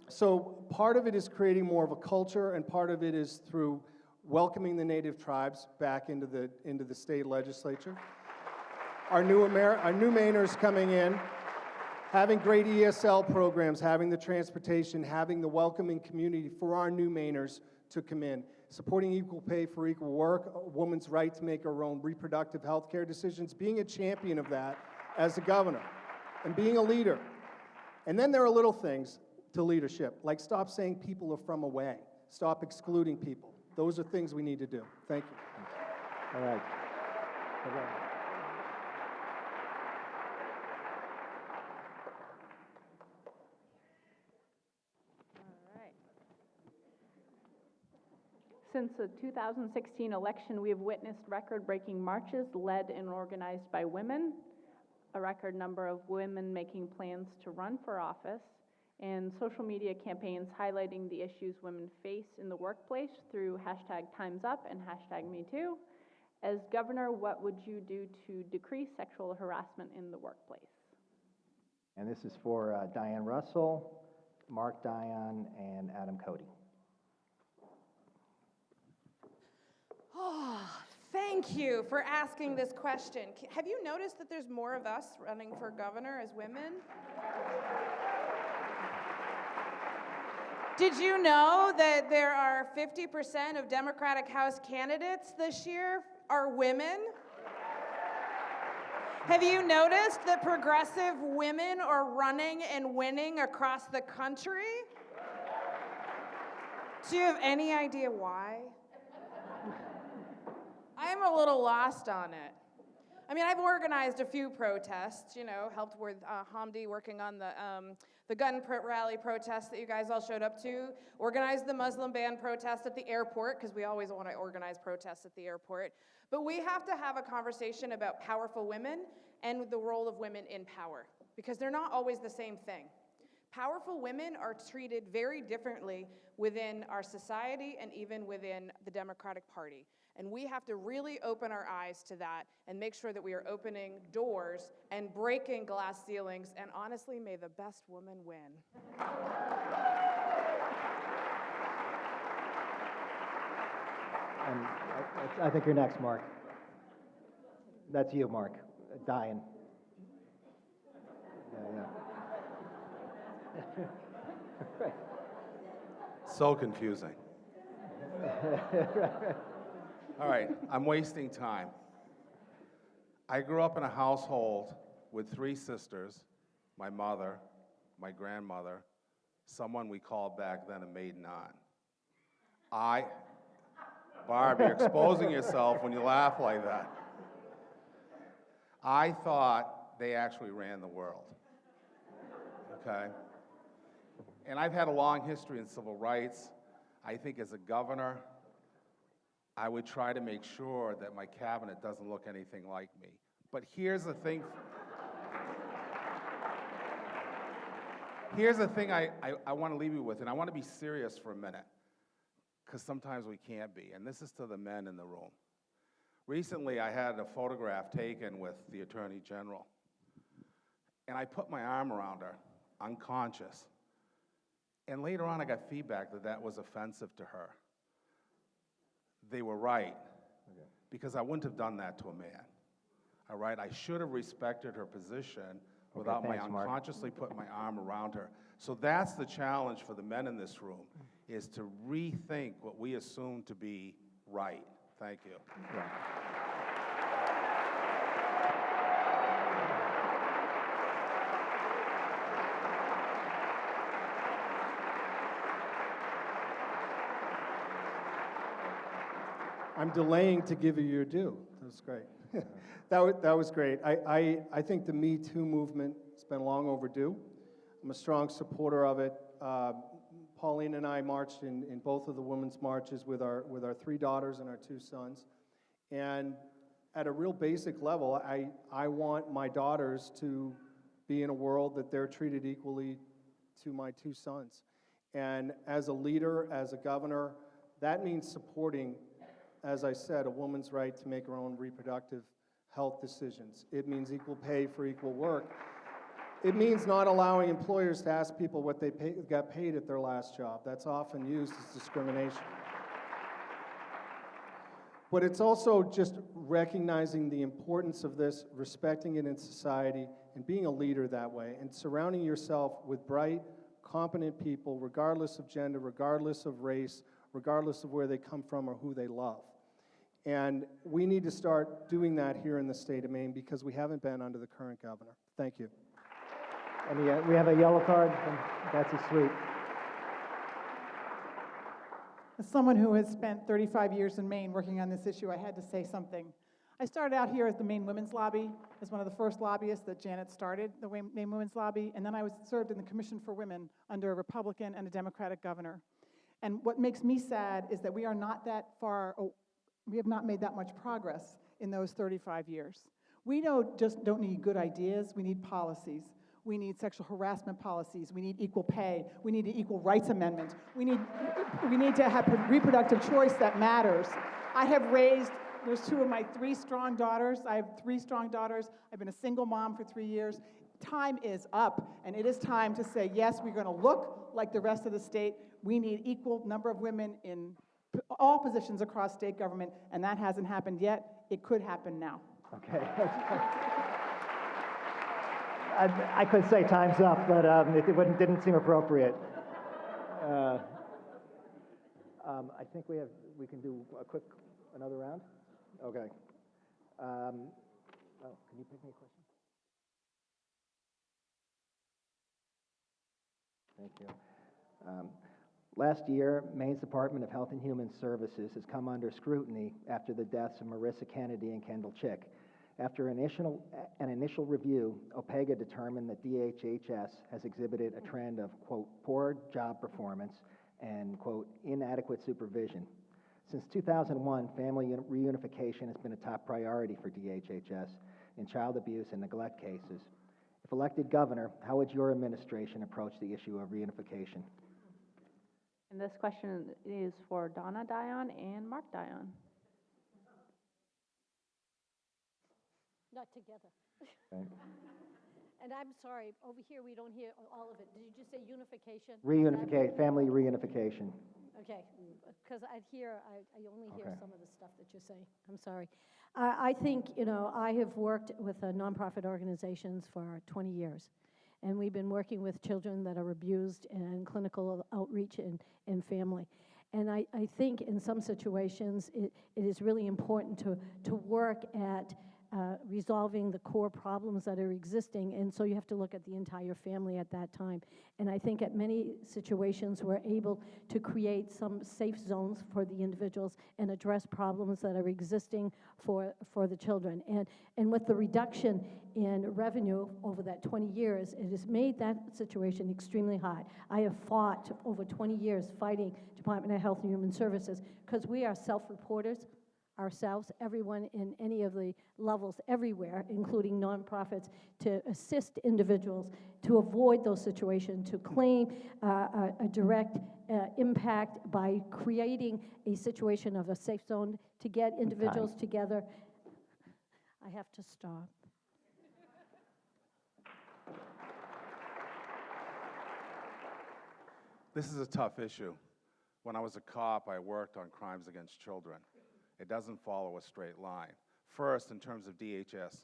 So part of it is creating more of a culture, and part of it is through welcoming the native tribes back into the state legislature. Our new Mainers coming in, having great ESL programs, having the transportation, having the welcoming community for our new Mainers to come in, supporting equal pay for equal work, a woman's right to make her own reproductive health care decisions, being a champion of that as a governor, and being a leader. And then there are little things to leadership, like stop saying people are from away, stop excluding people. Those are things we need to do. Thank you. All right. Okay. Since the 2016 election, we have witnessed record-breaking marches led and organized by women, a record number of women making plans to run for office, and social media campaigns highlighting the issues women face in the workplace through #TimesUp and #MeToo. As governor, what would you do to decrease sexual harassment in the workplace? And this is for Diane Russell, Mark Dion, and Adam Cody. Oh, thank you for asking this question. Have you noticed that there's more of us running for governor as women? Did you know that there are 50% of Democratic House candidates this year are women? Have you noticed that progressive women are running and winning across the country? Do you have any idea why? I'm a little lost on it. I mean, I've organized a few protests, helped with Hamdi working on the gun rally protest that you guys all showed up to, organized the Muslim ban protest at the airport, because we always want to organize protests at the airport. But we have to have a conversation about powerful women and the role of women in power, because they're not always the same thing. Powerful women are treated very differently within our society and even within the Democratic Party. And we have to really open our eyes to that and make sure that we are opening doors and breaking glass ceilings. And honestly, may the best woman win. And I think you're next, Mark. That's you, Mark. Diane. Yeah. So confusing. All right, I'm wasting time. I grew up in a household with 3 sisters, my mother, my grandmother, someone we called back then a maiden aunt. Barb, you're exposing yourself when you laugh like that. I thought they actually ran the world, okay? And I've had a long history in civil rights. I think as a governor, I would try to make sure that my cabinet doesn't look anything like me. But here's the thing. Here's the thing I want to leave you with, and I want to be serious for a minute, because sometimes we can't be, and this is to the men in the room. Recently, I had a photograph taken with the Attorney General, and I put my arm around her, unconscious. And later on, I got feedback that that was offensive to her. They were right, because I wouldn't have done that to a man. All right, I should have respected her position without my unconsciously putting my arm around her. So that's the challenge for the men in this room, is to rethink what we assume to be right. Thank you. Yeah. I'm delaying to give you your due. That was great. that was great. I think the Me Too movement has been long overdue. I'm a strong supporter of it. Pauline and I marched in both of the women's marches with our 3 daughters and our 2 sons. And at a real basic level, I want my daughters to be in a world that they're treated equally to my two sons. And as a leader, as a governor, that means supporting, as I said, a woman's right to make her own reproductive health decisions. It means equal pay for equal work. It means not allowing employers to ask people what they got paid at their last job. That's often used as discrimination. But it's also just recognizing the importance of this, respecting it in society, and being a leader that way, and surrounding yourself with bright, competent people, regardless of gender, regardless of race, regardless of where they come from or who they love. And we need to start doing that here in the state of Maine because we haven't been under the current governor. Thank you. And we have a yellow card from Betsy Sweet. As someone who has spent 35 years in Maine working on this issue, I had to say something. I started out here at the Maine Women's Lobby as one of the first lobbyists that Janet started, the Maine Women's Lobby, and then I served in the Commission for Women under a Republican and a Democratic governor. And what makes me sad is that we are not that far, we have not made that much progress in those 35 years. We just don't need good ideas, we need policies. We need sexual harassment policies. We need equal pay. We need an equal rights amendment. We need to have reproductive choice that matters. I have raised, there's two of my three strong daughters. I have three strong daughters. I've been a single mom for 3 years. Time is up, and it is time to say, yes, we're going to look like the rest of the state. We need equal number of women in all positions across state government, and that hasn't happened yet. It could happen now. Okay. I could say time's up, but didn't seem appropriate. I think we can do another round? Okay. Can you pick me a question? Thank you. Last year, Maine's Department of Health and Human Services has come under scrutiny after the deaths of Marissa Kennedy and Kendall Chick. After an initial review, OPEGA determined that DHHS has exhibited a trend of, quote, poor job performance and, quote, inadequate supervision. Since 2001, family reunification has been a top priority for DHHS in child abuse and neglect cases. If elected governor, how would your administration approach the issue of reunification? And this question is for Donna Dion and Mark Dion. Not together. Okay. And I'm sorry, over here we don't hear all of it. Did you just say unification? Reunification, family reunification. Okay, because I only hear Okay. some of the stuff that you're saying. I'm sorry. I think, I have worked with nonprofit organizations for 20 years. And we've been working with children that are abused and clinical outreach and family. And I think in some situations it is really important to work at resolving the core problems that are existing, and so you have to look at the entire family at that time. And I think at many situations we're able to create some safe zones for the individuals and address problems that are existing for the children. And with the reduction in revenue over that 20 years, it has made that situation extremely hard. I have fought over 20 years fighting Department of Health and Human Services because we are self-reporters ourselves, everyone in any of the levels everywhere, including nonprofits, to assist individuals to avoid those situations, to claim a direct impact by creating a situation of a safe zone to get individuals together. I have to stop. This is a tough issue. When I was a cop, I worked on crimes against children. It doesn't follow a straight line. First, in terms of DHS,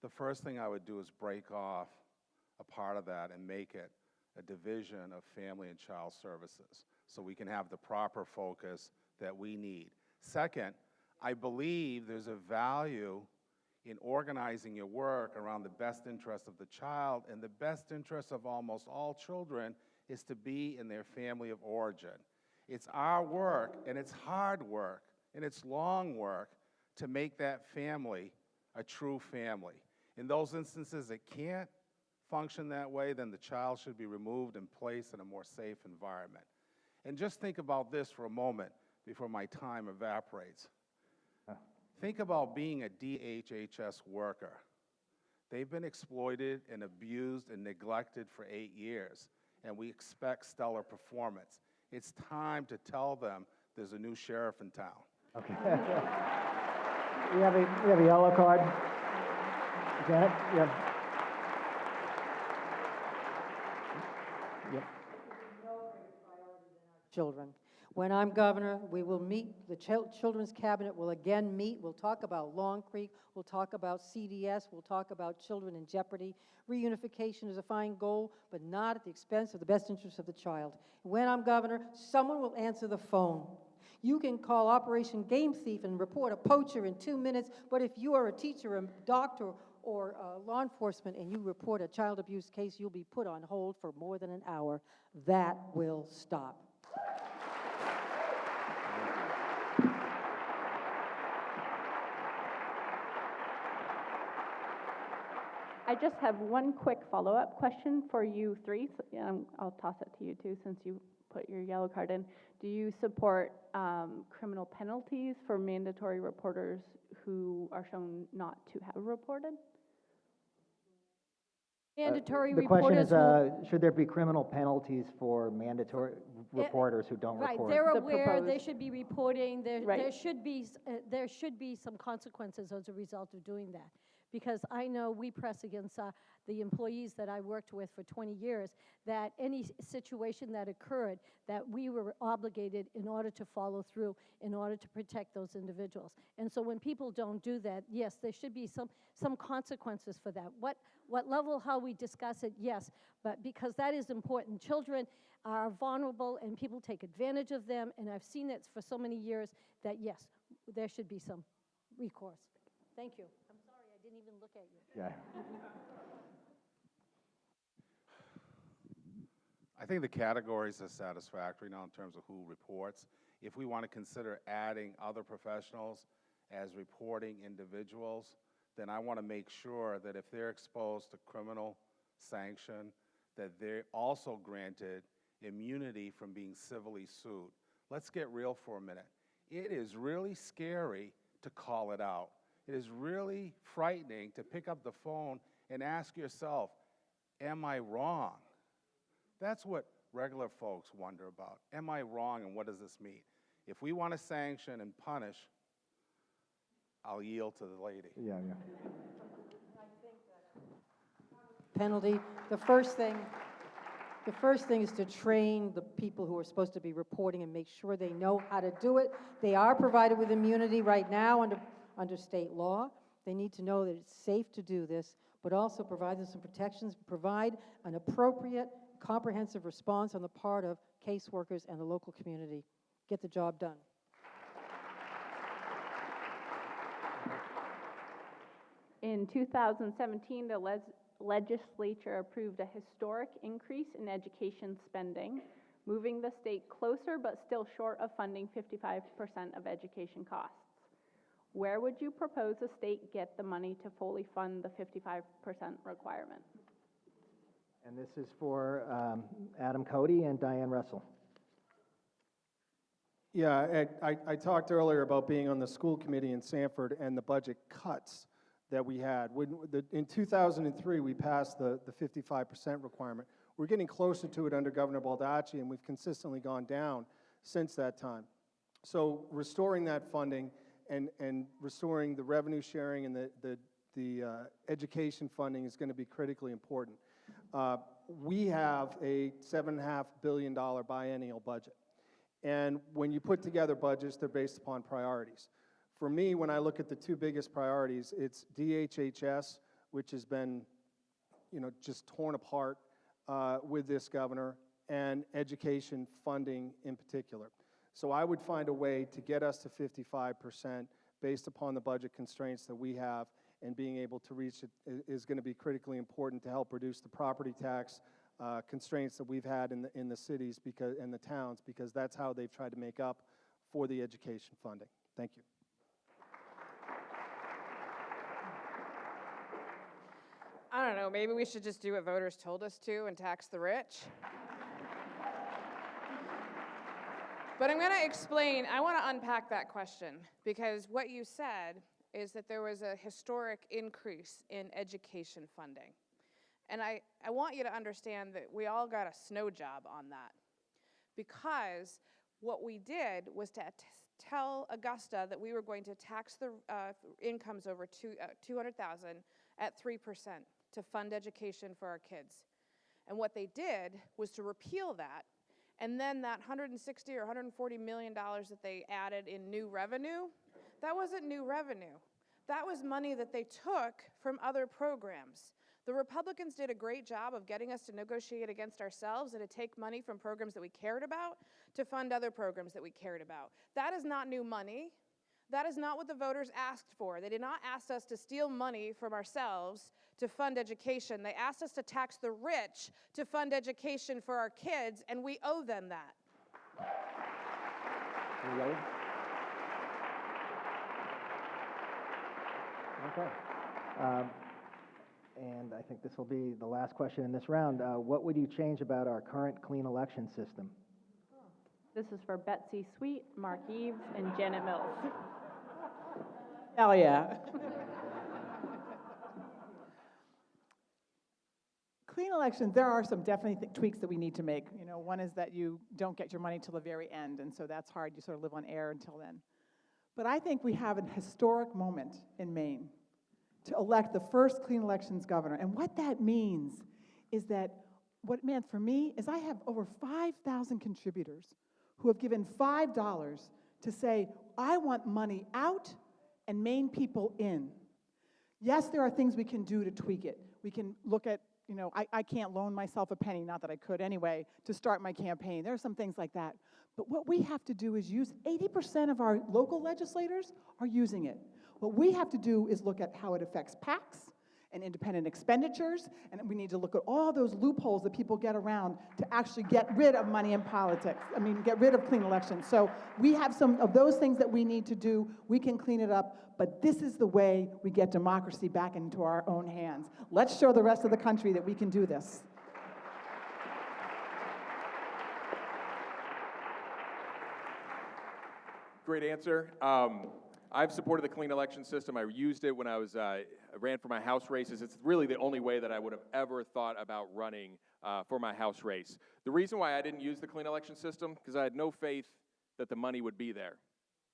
the first thing I would do is break off a part of that and make it a division of family and child services so we can have the proper focus that we need. Second, I believe there's a value in organizing your work around the best interest of the child, and the best interest of almost all children is to be in their family of origin. It's our work, and it's hard work, and it's long work to make that family a true family. In those instances it can't function that way, then the child should be removed and placed in a more safe environment. And just think about this for a moment before my time evaporates. Think about being a DHHS worker. They've been exploited and abused and neglected for 8 years, and we expect stellar performance. It's time to tell them there's a new sheriff in town. Okay. We have a yellow card. Janet, you have. Yep. Children. When I'm governor, we will meet, the Children's Cabinet will again meet. We'll talk about Long Creek, we'll talk about CDS, we'll talk about children in jeopardy. Reunification is a fine goal, but not at the expense of the best interests of the child. When I'm governor, someone will answer the phone. You can call Operation Game Thief and report a poacher in 2 minutes, but if you are a teacher, a doctor, or law enforcement and you report a child abuse case, you'll be put on hold for more than an hour. That will stop. I just have one quick follow-up question for you three. I'll toss it to you too, since you put your yellow card in. Do you support criminal penalties for mandatory reporters who are shown not to have reported? Mandatory The question reporters is, who- should there be criminal penalties for mandatory reporters who don't Right, report? they're The aware, they proposed- should be reporting, there Right. should be some consequences as a result of doing that. Because I know we press against the employees that I worked with for 20 years, that any situation that occurred, that we were obligated in order to follow through, in order to protect those individuals. And so when people don't do that, yes, there should be some consequences for that. What level, how we discuss it, yes, but because that is important. Children are vulnerable and people take advantage of them, and I've seen it for so many years that yes, there should be some recourse. Thank you. I'm sorry, I didn't even look at you. Yeah. I think the categories are satisfactory now in terms of who reports. If we want to consider adding other professionals as reporting individuals, then I want to make sure that if they're exposed to criminal sanction, that they're also granted immunity from being civilly sued. Let's get real for a minute. It is really scary to call it out. It is really frightening to pick up the phone and ask yourself, am I wrong? That's what regular folks wonder about. Am I wrong, and what does this mean? If we want to sanction and punish, I'll yield to the lady. Yeah. Penalty, the first thing is to train the people who are supposed to be reporting and make sure they know how to do it. They are provided with immunity right now under state law. They need to know that it's safe to do this, but also provide them some protections, provide an appropriate, comprehensive response on the part of caseworkers and the local community. Get the job done. In 2017, the legislature approved a historic increase in education spending, moving the state closer but still short of funding 55% of education costs. Where would you propose the state get the money to fully fund the 55% requirement? And this is for Adam Cody and Diane Russell. Yeah, I talked earlier about being on the school committee in Sanford and the budget cuts that we had. In 2003, we passed the 55% requirement. We're getting closer to it under Governor Baldacci, and we've consistently gone down since that time. So restoring that funding and restoring the revenue sharing and the education funding is going to be critically important. We have a $7.5 billion biennial budget. And when you put together budgets, they're based upon priorities. For me, when I look at the two biggest priorities, it's DHHS, which has been, just torn apart with this governor, and education funding in particular. So I would find a way to get us to 55% based upon the budget constraints that we have, and being able to reach it is going to be critically important to help reduce the property tax constraints that we've had in the cities and the towns, because that's how they've tried to make up for the education funding. Thank you. I don't know, maybe we should just do what voters told us to and tax the rich? But I'm going to explain. I want to unpack that question because what you said is that there was a historic increase in education funding. And I want you to understand that we all got a snow job on that because what we did was to tell Augusta that we were going to tax the incomes over $200,000 at 3% to fund education for our kids. And what they did was to repeal that, and then that $160 or $140 million that they added in new revenue, that wasn't new revenue. That was money that they took from other programs. The Republicans did a great job of getting us to negotiate against ourselves and to take money from programs that we cared about to fund other programs that we cared about. That is not new money. That is not what the voters asked for. They did not ask us to steal money from ourselves to fund education. They asked us to tax the rich to fund education for our kids, and we owe them that. Are you ready? Okay. And I think this will be the last question in this round. What would you change about our current clean election system? This is for Betsy Sweet, Mark Eves, and Janet Mills. Hell yeah. Clean elections, there are some definitely tweaks that we need to make. You know, one is that you don't get your money till the very end, and so that's hard. You sort of live on air until then. But I think we have an historic moment in Maine to elect the first clean elections governor. And what that means is that, what it meant for me is I have over 5,000 contributors who have given $5 to say, I want money out and Maine people in. Yes, there are things we can do to tweak it. We can look at, you know, I can't loan myself a penny, not that I could anyway, to start my campaign. There are some things like that. But what we have to do is use, 80% of our local legislators are using it. What we have to do is look at how it affects PACs and independent expenditures, and we need to look at all those loopholes that people get around to actually get rid of money in politics. I mean, get rid of clean elections. So we have some of those things that we need to do. We can clean it up, but this is the way we get democracy back into our own hands. Let's show the rest of the country that we can do this. Great answer. I've supported the clean election system. I used it when I ran for my House races. It's really the only way that I would have ever thought about running for my House race. The reason why I didn't use the clean election system, because I had no faith that the money would be there.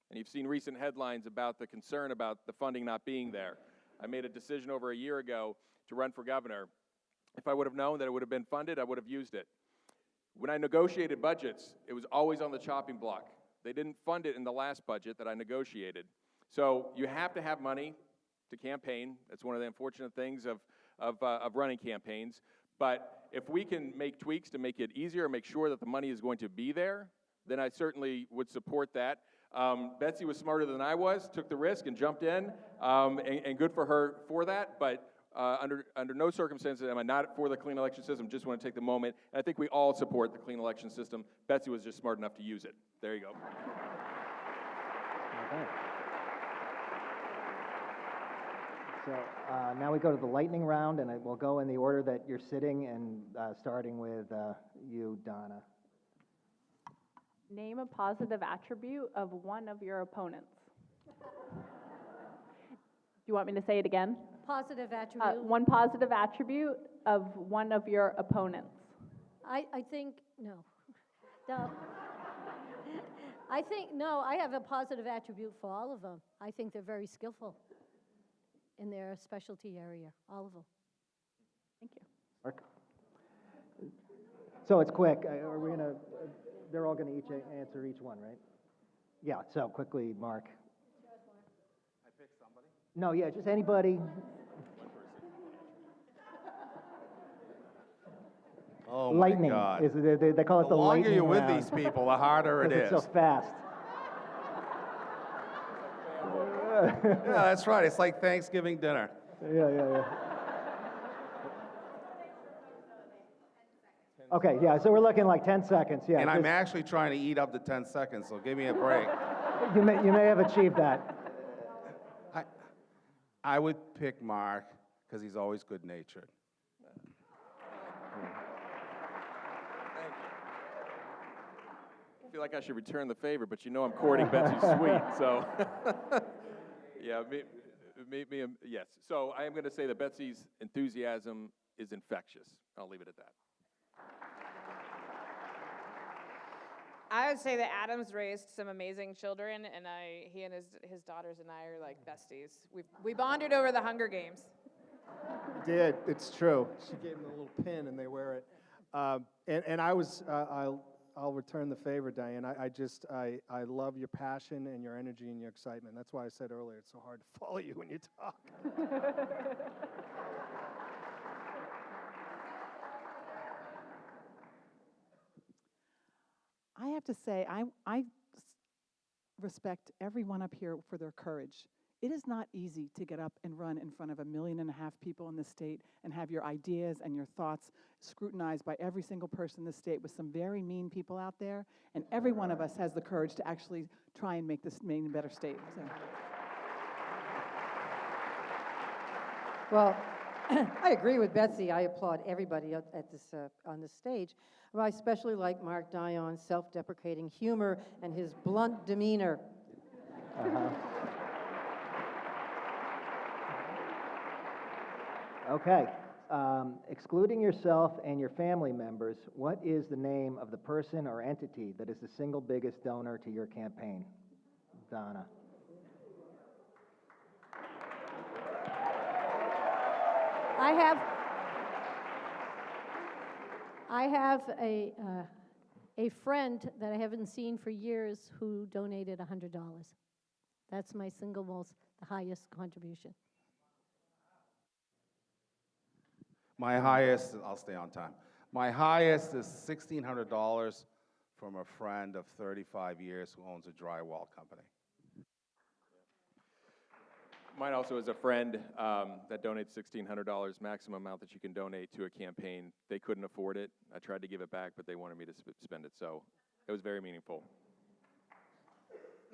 And you've seen recent headlines about the concern about the funding not being there. I made a decision over a year ago to run for governor. If I would have known that it would have been funded, I would have used it. When I negotiated budgets, it was always on the chopping block. They didn't fund it in the last budget that I negotiated. So you have to have money to campaign. That's one of the unfortunate things of running campaigns. But if we can make tweaks to make it easier, make sure that the money is going to be there, then I certainly would support that. Betsy was smarter than I was, took the risk and jumped in, and good for her for that. But under no circumstances am I not for the clean election system. Just want to take the moment. And I think we all support the clean election system. Betsy was just smart enough to use it. There you go. Okay. So now we go to the lightning round, and we'll go in the order that you're sitting, and starting with you, Donna. Name a positive attribute of one of your opponents. Do you want me to say it again? Positive attribute. One positive attribute of one of your opponents. I think, no. No. I have a positive attribute for all of them. I think they're very skillful in their specialty area, all of them. Thank you. Mark? So it's quick. Are we gonna? They're all gonna each answer each one, right? Yeah. So quickly, Mark. I picked somebody. No, yeah, just anybody. Oh Lightning. my God. They call it the longer lightning you're with round. these people, the harder it 'Cause is. it's so fast. Yeah, that's right. It's like Thanksgiving dinner. Yeah. Okay, yeah, so we're looking like 10 seconds, yeah. And I'm actually trying to eat up to 10 seconds, so give me a break. You may have achieved that. I would pick Mark because he's always good-natured. feel like I should return the favor, but you know I'm courting Betsy's suite, so. Yeah, yes. So I am going to say that Betsy's enthusiasm is infectious. I'll leave it at that. I would say that Adam's raised some amazing children, and he and his daughters and I are like besties. We bonded over the Hunger Games. Did. It's true. She gave them a little pin, and they wear it. I'll return the favor, Diane. I love your passion and your energy and your excitement. That's why I said earlier it's so hard to follow you when you talk. I have to say, I respect everyone up here for their courage. It is not easy to get up and run in front of 1.5 million people in the state and have your ideas and your thoughts scrutinized by every single person in the state with some very mean people out there. And every one of us has the courage to actually try and make this Maine a better state. So. Well, I agree with Betsy. I applaud everybody at this, on this stage. But I especially like Mark Dion's self-deprecating humor and his blunt demeanor. Okay. Excluding yourself and your family members, what is the name of the person or entity that is the single biggest donor to your campaign? Donna. I have a friend that I haven't seen for years who donated $100. That's my the highest contribution. My highest, I'll stay on time. My highest is $1,600 from a friend of 35 years who owns a drywall company. Mine also is a friend that donates $1,600, maximum amount that you can donate to a campaign. They couldn't afford it. I tried to give it back, but they wanted me to spend it, so it was very meaningful.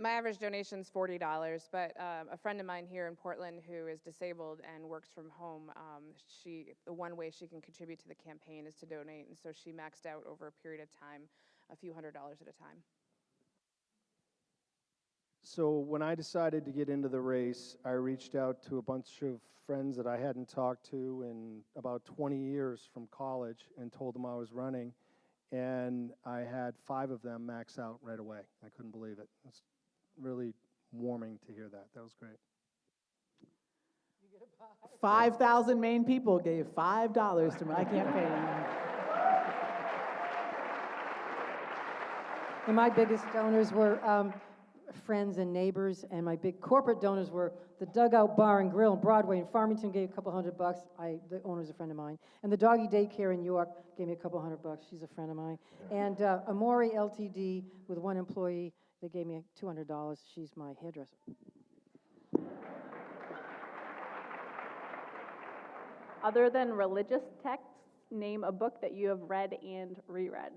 My average donation is $40, but a friend of mine here in Portland who is disabled and works from home, the one way she can contribute to the campaign is to donate, and so she maxed out over a period of time, a few $100s at a time. So when I decided to get into the race, I reached out to a bunch of friends that I hadn't talked to in about 20 years from college and told them I was running, and I had 5 of them max out right away. I couldn't believe it. It's really warming to hear that. That was great. 5,000 Maine people gave $5 to my campaign. And my biggest donors were friends and neighbors, and my big corporate donors were the Dugout Bar and Grill in Broadway in Farmington gave a couple $100. The owner's a friend of mine. And the Doggy Daycare in York gave me a couple $100. She's a friend of mine. And Amori LTD with one employee, they gave me $200. She's my hairdresser. Other than religious texts, name a book that you have read and reread.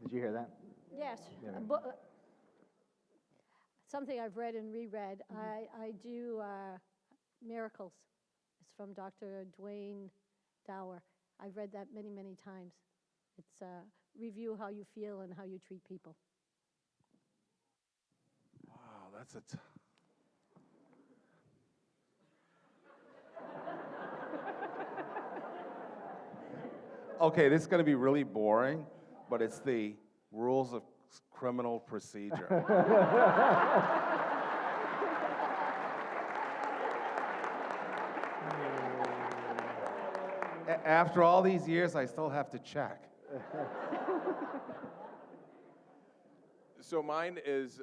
Did you hear that? Yes. Yeah. Something I've read and reread. I do Miracles. It's from Dr. Dwayne Dower. I've read that many, many times. It's review how you feel and how you treat people. Wow, that's Okay, this is going to be really boring, but it's the Rules of Criminal Procedure. After all these years, I still have to check. So mine is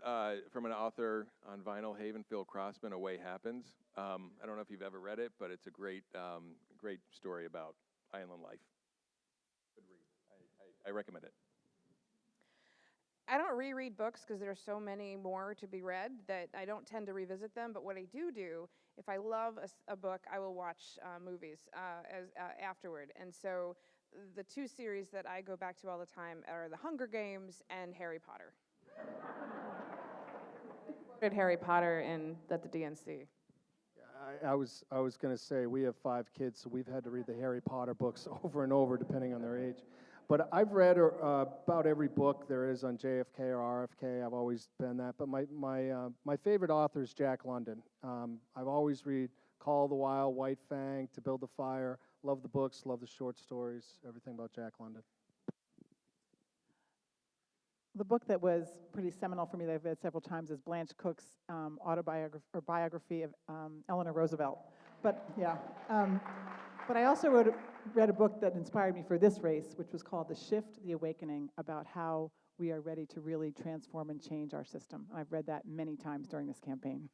from an author on vinyl, Haven, Phil Crossman, A Way Happens. I don't know if you've ever read it, but it's a great story about island life. Good read. I recommend it. I don't reread books because there are so many more to be read that I don't tend to revisit them. But what I do, if I love a book, I will watch movies afterward. And so the 2 series that I go back to all the time are The Hunger Games and Harry Potter. Did Harry Potter at the DNC. I was going to say, we have 5 kids, so we've had to read the Harry Potter books over and over, depending on their age. But I've read about every book there is on JFK or RFK. I've always been that. But my favorite author is Jack London. I've always read Call of the Wild, White Fang, To Build the Fire. Love the books, love the short stories, everything about Jack London. The book that was pretty seminal for me that I've read several times is Blanche Cook's biography of Eleanor Roosevelt. But yeah, but I also read a book that inspired me for this race, which was called The Shift, The Awakening, about how we are ready to really transform and change our system. I've read that many times during this campaign.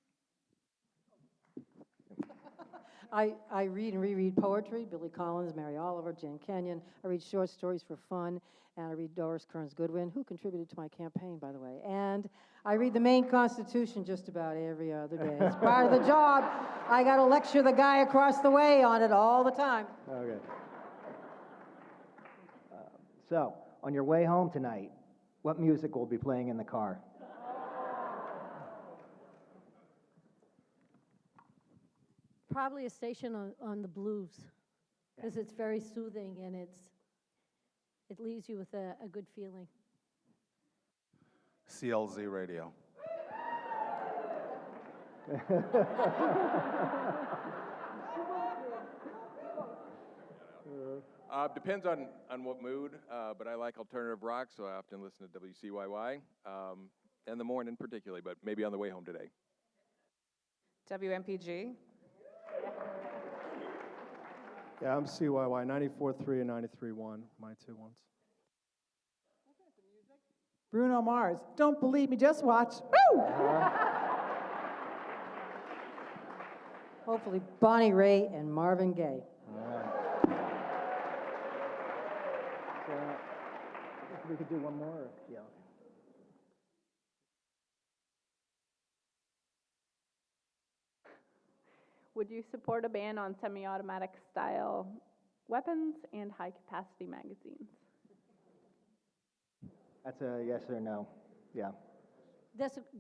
I read and reread poetry, Billy Collins, Mary Oliver, Jane Kenyon. I read short stories for fun, and I read Doris Kearns Goodwin, who contributed to my campaign, by the way. And I read the Maine Constitution just about every other day. It's part of the job. I got to lecture the guy across the way on it all the time. Okay. So, on your way home tonight, what music will be playing in the car? Probably a station on the blues, because it's very soothing and it leaves you with a good feeling. CLZ radio. Depends on what mood, but I like alternative rock, so I often listen to WCYY, and the morning particularly, but maybe on the way home today. WMPG. Yeah, I'm CYY, 94.3 and 93.1, my two ones. Bruno Mars, Don't Believe Me, Just Watch. Woo! Hopefully Bonnie Raitt and Marvin Gaye. So, we could do one more? Or? Yeah. Okay. Would you support a ban on semi-automatic style weapons and high-capacity magazines? That's a yes or no. Yeah.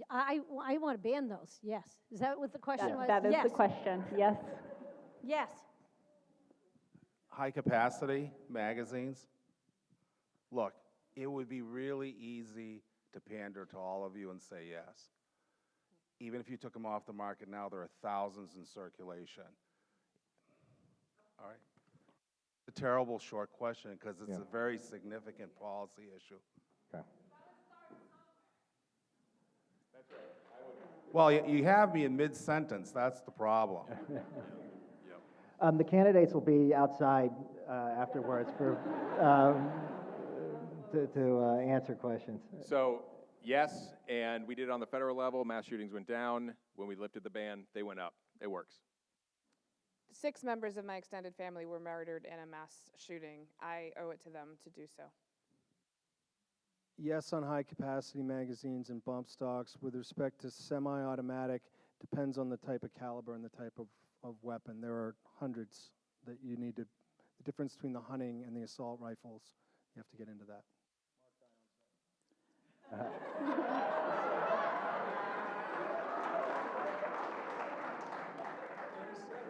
I want to ban those, yes. Is that what the question was? That is yes. the question, yes. Yes. High capacity magazines. Look, it would be really easy to pander to all of you and say yes. Even if you took them off the market now, there are thousands in circulation. All right? It's a terrible short question because it's a very significant policy issue. Okay. Well, you have me in mid-sentence. That's the problem. The candidates will be outside afterwards for to answer questions. So, yes, and we did it on the federal level. Mass shootings went down. When we lifted the ban, they went up. It works. 6 members of my extended family were murdered in a mass shooting. I owe it to them to do so. Yes on high-capacity magazines and bump stocks. With respect to semi-automatic, depends on the type of caliber and the type of weapon. There are hundreds that you need to, the difference between the hunting and the assault rifles, you have to get into that.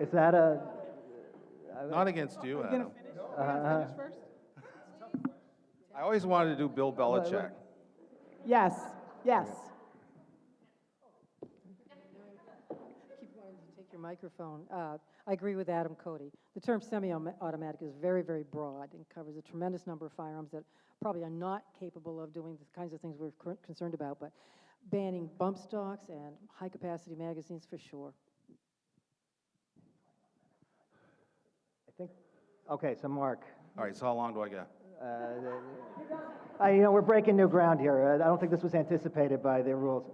Is that a... Not against you, Adam. Finish first? I always wanted to do Bill Belichick. Yes, yes. Keep wanting to take your microphone. I agree with Adam Cody. The term semi-automatic is very, very broad and covers a tremendous number of firearms that probably are not capable of doing the kinds of things we're concerned about, but banning bump stocks and high-capacity magazines for sure. I think... Okay, so Mark. All right, so how long do I get? We're breaking new ground here. I don't think this was anticipated by the rules.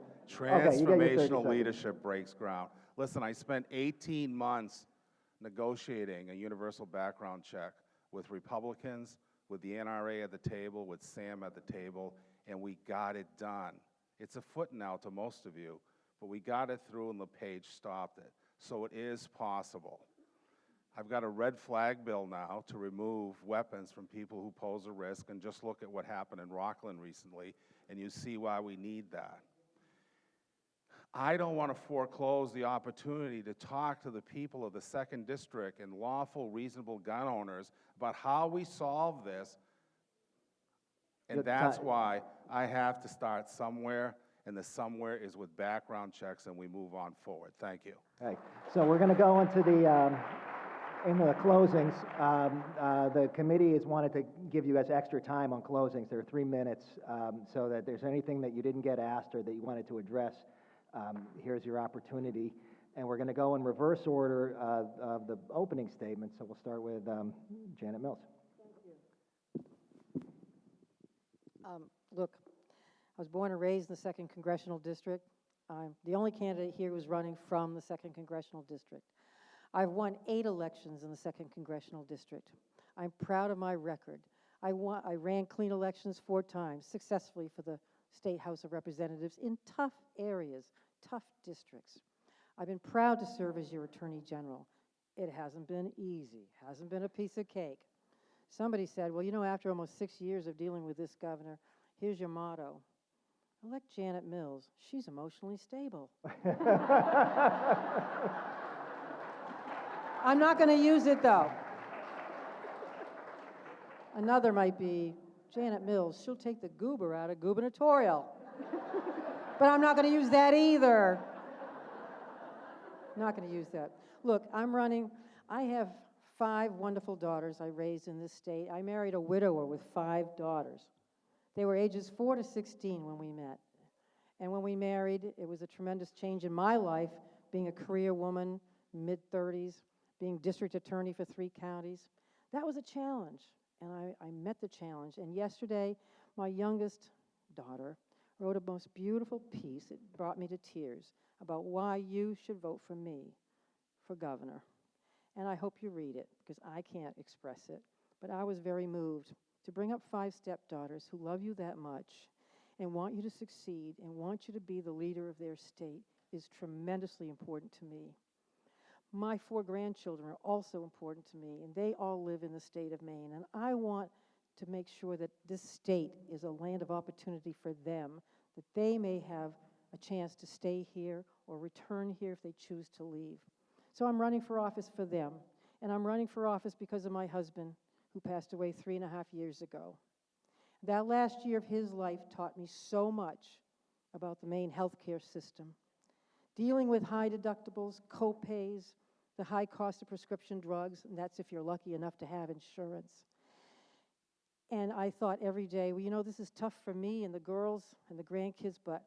Okay, you got your 30 Transformational seconds. leadership breaks ground. Listen, I spent 18 months negotiating a universal background check with Republicans, with the NRA at the table, with Sam at the table, and we got it done. It's a footnote to most of you, but we got it through and LePage stopped it. So it is possible. I've got a red flag bill now to remove weapons from people who pose a risk, and just look at what happened in Rockland recently, and you see why we need that. I don't want to foreclose the opportunity to talk to the people of the 2nd District and lawful, reasonable gun owners about how we solve this And that's why I have to start somewhere, and the somewhere is with background checks, and we move on forward. Thank you. Okay, so we're going to go into the closings. The committee has wanted to give you guys extra time on closings. There are 3 minutes, so that if there's anything that you didn't get asked or that you wanted to address, here's your opportunity. And we're going to go in reverse order of the opening statement, so we'll start with Janet Mills. Look, I was born and raised in the 2nd Congressional District. I'm the only candidate here who's running from the 2nd Congressional District. I've won 8 elections in the 2nd Congressional District. I'm proud of my record. I ran clean elections 4 times successfully for the State House of Representatives in tough areas, tough districts. I've been proud to serve as your Attorney General. It hasn't been easy, hasn't been a piece of cake. Somebody said, well, you know, after almost 6 years of dealing with this governor, here's your motto. Elect Janet Mills. She's emotionally stable. I'm not going to use it, though. Another might be, Janet Mills, she'll take the goober out of Gubernatorial. But I'm not going to use that either. Not going to use that. Look, I'm running. I have 5 wonderful daughters I raised in this state. I married a widower with 5 daughters. They were ages 4 to 16 when we met. And when we married, it was a tremendous change in my life, being a career woman, mid-30s, being district attorney for 3 counties. That was a challenge, and I met the challenge. And yesterday, my youngest daughter wrote a most beautiful piece. It brought me to tears about why you should vote for me for governor. And I hope you read it, because I can't express it. But I was very moved to bring up 5 stepdaughters who love you that much and want you to succeed and want you to be the leader of their state is tremendously important to me. My 4 grandchildren are also important to me, and they all live in the state of Maine. And I want to make sure that this state is a land of opportunity for them, that they may have a chance to stay here or return here if they choose to leave. So I'm running for office for them, and I'm running for office because of my husband, who passed away 3.5 years ago. That last year of his life taught me so much about the Maine healthcare system. Dealing with high deductibles, co-pays, the high cost of prescription drugs, and that's if you're lucky enough to have insurance. And I thought every day, well, you know, this is tough for me and the girls and the grandkids, but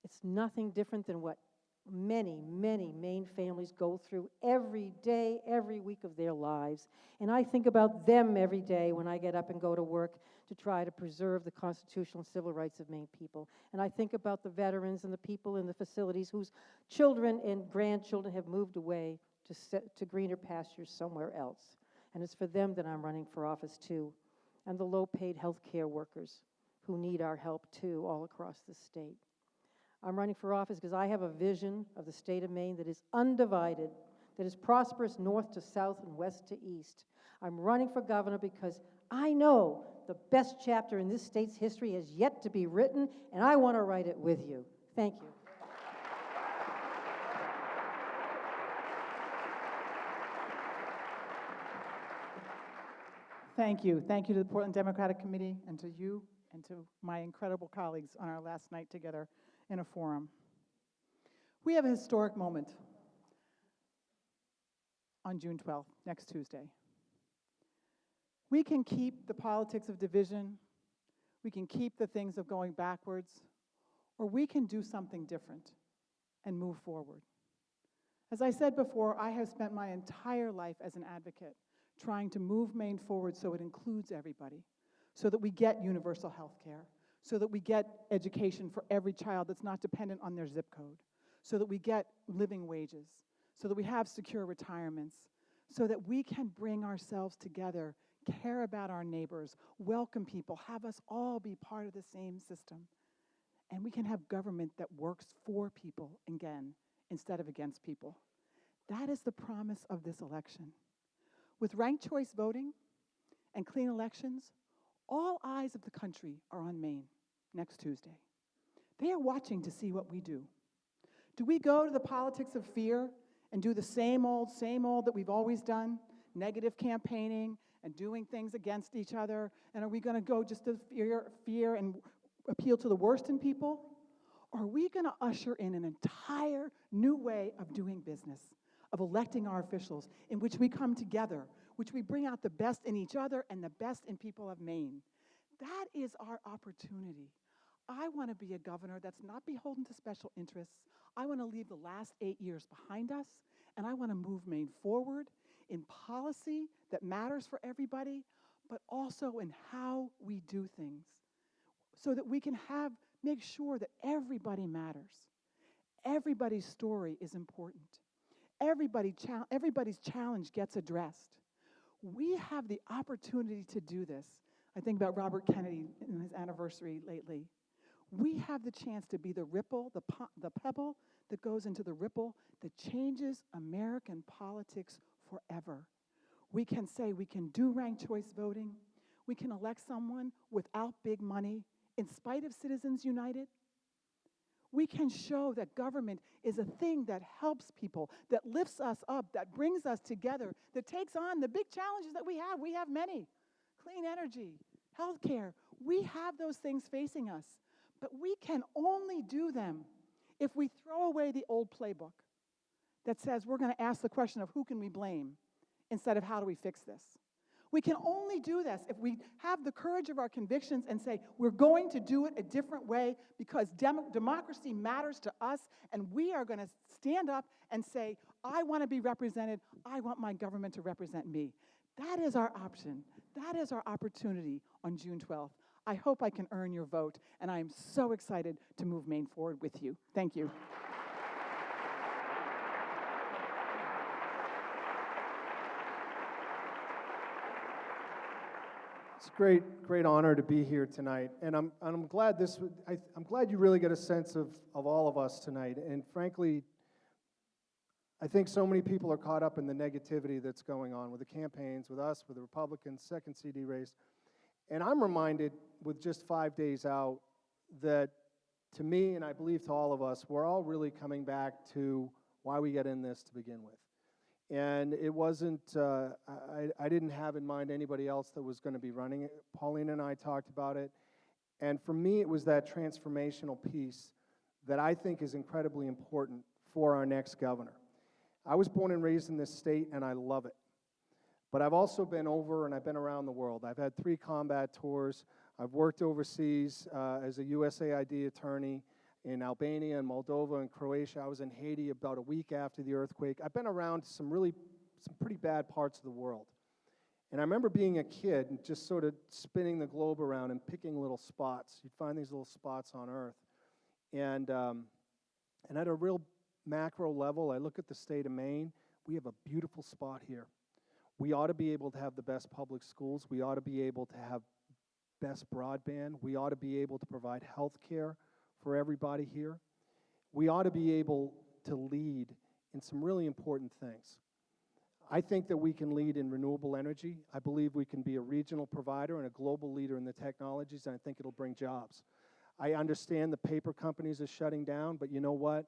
it's nothing different than what many, many Maine families go through every day, every week of their lives. And I think about them every day when I get up and go to work to try to preserve the constitutional and civil rights of Maine people. And I think about the veterans and the people in the facilities whose children and grandchildren have moved away to greener pastures somewhere else. And it's for them that I'm running for office too. And the low-paid health care workers who need our help too all across the state. I'm running for office because I have a vision of the state of Maine that is undivided, that is prosperous north to south and west to east. I'm running for governor because I know the best chapter in this state's history has yet to be written, and I want to write it with you. Thank you. Thank you. Thank you to the Portland Democratic Committee and to you and to my incredible colleagues on our last night together in a forum. We have a historic moment on June 12th, next Tuesday. We can keep the politics of division, we can keep the things of going backwards, or we can do something different and move forward. As I said before, I have spent my entire life as an advocate trying to move Maine forward so it includes everybody, so that we get universal health care, so that we get education for every child that's not dependent on their zip code, so that we get living wages, so that we have secure retirements, so that we can bring ourselves together, care about our neighbors, welcome people, have us all be part of the same system. And we can have government that works for people again, instead of against people. That is the promise of this election. With ranked choice voting and clean elections, all eyes of the country are on Maine next Tuesday. They are watching to see what we do. Do we go to the politics of fear and do the same old that we've always done, negative campaigning and doing things against each other? And are we going to go just to fear and appeal to the worst in people? Or are we going to usher in an entire new way of doing business, of electing our officials, in which we come together, which we bring out the best in each other and the best in people of Maine? That is our opportunity. I want to be a governor that's not beholden to special interests. I want to leave the last 8 years behind us, and I want to move Maine forward in policy that matters for everybody, but also in how we do things, so that we can make sure that everybody matters. Everybody's story is important. Everybody's challenge gets addressed. We have the opportunity to do this. I think about Robert Kennedy and his anniversary lately. We have the chance to be the ripple, the pebble that goes into the ripple that changes American politics forever. We can say we can do ranked choice voting. We can elect someone without big money, in spite of Citizens United. We can show that government is a thing that helps people, that lifts us up, that brings us together, that takes on the big challenges that we have. We have many. Clean energy, healthcare. We have those things facing us. But we can only do them if we throw away the old playbook that says we're going to ask the question of who can we blame instead of how do we fix this. We can only do this if we have the courage of our convictions and say we're going to do it a different way because democracy matters to us, and we are going to stand up and say, I want to be represented. I want my government to represent me. That is our option. That is our opportunity on June 12th. I hope I can earn your vote, and I am so excited to move Maine forward with you. Thank you. It's a great honor to be here tonight, and I'm glad I'm glad you really get a sense of all of us tonight. And frankly, I think so many people are caught up in the negativity that's going on with the campaigns, with us, with the Republicans, second CD race. And I'm reminded, with just 5 days out, that to me, and I believe to all of us, we're all really coming back to why we get in this to begin with. And it wasn't, I didn't have in mind anybody else that was going to be running it. Pauline and I talked about it. And for me, it was that transformational piece that I think is incredibly important for our next governor. I was born and raised in this state, and I love it. But I've also been over and I've been around the world. I've had 3 combat tours. I've worked overseas as a USAID attorney in Albania and Moldova and Croatia. I was in Haiti about a week after the earthquake. I've been around some pretty bad parts of the world. And I remember being a kid and just sort of spinning the globe around and picking little spots. You'd find these little spots on Earth. And at a real macro level, I look at the state of Maine. We have a beautiful spot here. We ought to be able to have the best public schools. We ought to be able to have best broadband. We ought to be able to provide health care for everybody here. We ought to be able to lead in some really important things. I think that we can lead in renewable energy. I believe we can be a regional provider and a global leader in the technologies, and I think it'll bring jobs. I understand the paper companies are shutting down, but you know what?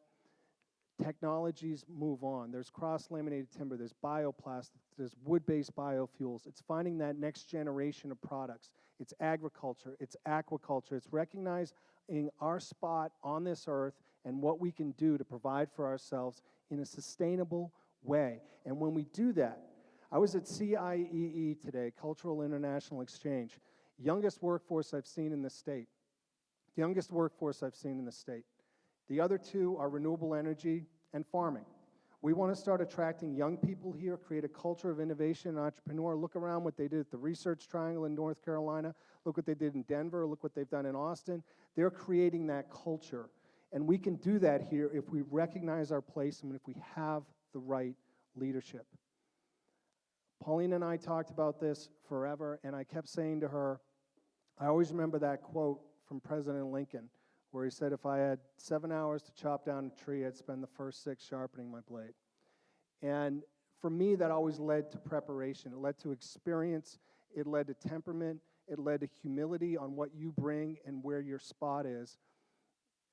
Technologies move on. There's cross-laminated timber, there's bioplastics, there's wood-based biofuels. It's finding that next generation of products. It's agriculture, it's aquaculture, it's recognizing our spot on this earth and what we can do to provide for ourselves in a sustainable way. And when we do that, I was at CIEE today, Cultural International Exchange, youngest workforce I've seen in the state. Youngest workforce I've seen in the state. The other 2 are renewable energy and farming. We want to start attracting young people here, create a culture of innovation and entrepreneur. Look around what they did at the Research Triangle in North Carolina. Look what they did in Denver. Look what they've done in Austin. They're creating that culture. And we can do that here if we recognize our place and if we have the right leadership. Pauline and I talked about this forever, and I kept saying to her, I always remember that quote from President Lincoln, where he said, if I had 7 hours to chop down a tree, I'd spend the first 6 sharpening my blade. And for me, that always led to preparation. It led to experience. It led to temperament. It led to humility on what you bring and where your spot is.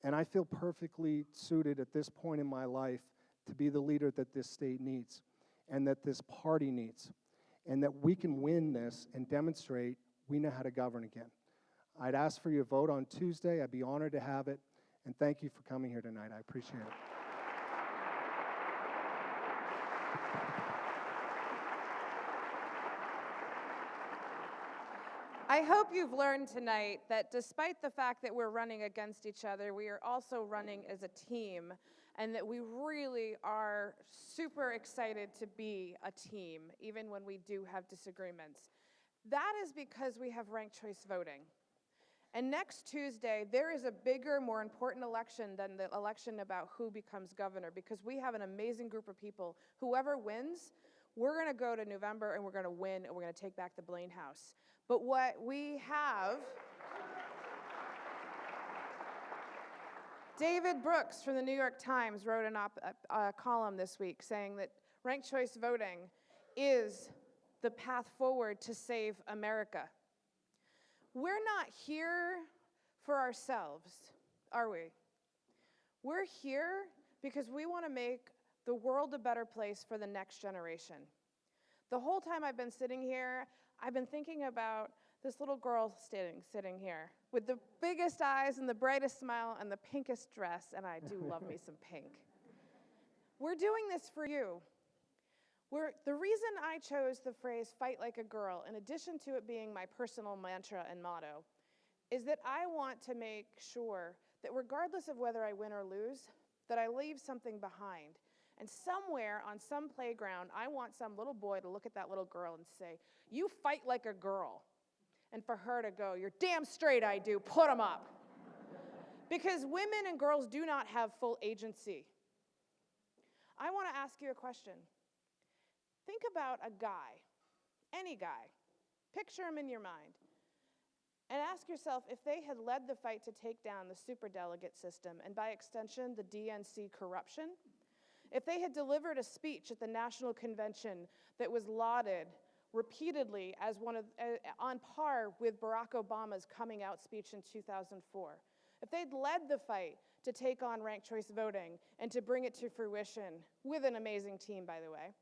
And I feel perfectly suited at this point in my life to be the leader that this state needs and that this party needs. and that we can win this and demonstrate we know how to govern again. I'd ask for your vote on Tuesday. I'd be honored to have it. And thank you for coming here tonight. I appreciate it. I hope you've learned tonight that despite the fact that we're running against each other, we are also running as a team, and that we really are super excited to be a team, even when we do have disagreements. That is because we have ranked choice voting. And next Tuesday, there is a bigger, more important election than the election about who becomes governor, because we have an amazing group of people. Whoever wins, we're going to go to November and we're going to win and we're going to take back the Blaine House. But what we have, David Brooks from the New York Times wrote a column this week saying that ranked choice voting is the path forward to save America. We're not here for ourselves, are we? We're here because we want to make the world a better place for the next generation. The whole time I've been sitting here, I've been thinking about this little girl sitting here with the biggest eyes and the brightest smile and the pinkest dress, and I do love me some pink. We're doing this for you. The reason I chose the phrase fight like a girl, in addition to it being my personal mantra and motto, is that I want to make sure that regardless of whether I win or lose, that I leave something behind. And somewhere on some playground, I want some little boy to look at that little girl and say, "You fight like a girl." And for her to go, "You're damn straight I do, put 'em up." Because women and girls do not have full agency. I want to ask you a question. Think about a guy, any guy, picture him in your mind, and ask yourself if they had led the fight to take down the superdelegate system, and by extension, the DNC corruption, if they had delivered a speech at the National Convention that was lauded repeatedly as on par with Barack Obama's coming out speech in 2004, if they'd led the fight to take on ranked choice voting and to bring it to fruition with an amazing team, by the way,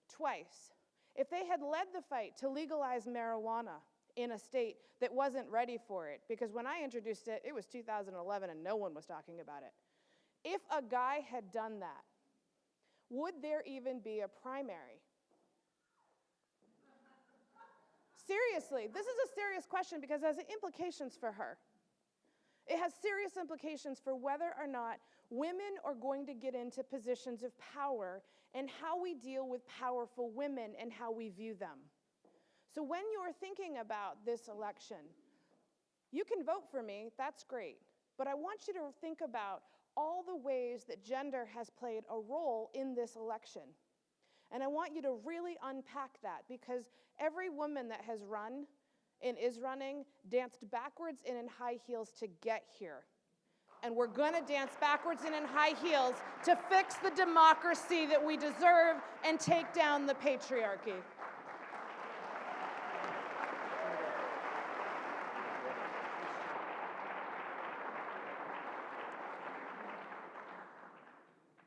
twice, if they had led the fight to legalize marijuana in a state that wasn't ready for it, because when I introduced it, it was 2011 and no one was talking about it. If a guy had done that, would there even be a primary? Seriously, this is a serious question because it has implications for her. It has serious implications for whether or not women are going to get into positions of power and how we deal with powerful women and how we view them. So when you're thinking about this election, you can vote for me, that's great. But I want you to think about all the ways that gender has played a role in this election. And I want you to really unpack that, because every woman that has run and is running danced backwards and in high heels to get here. And we're gonna dance backwards and in high heels to fix the democracy that we deserve and take down the patriarchy.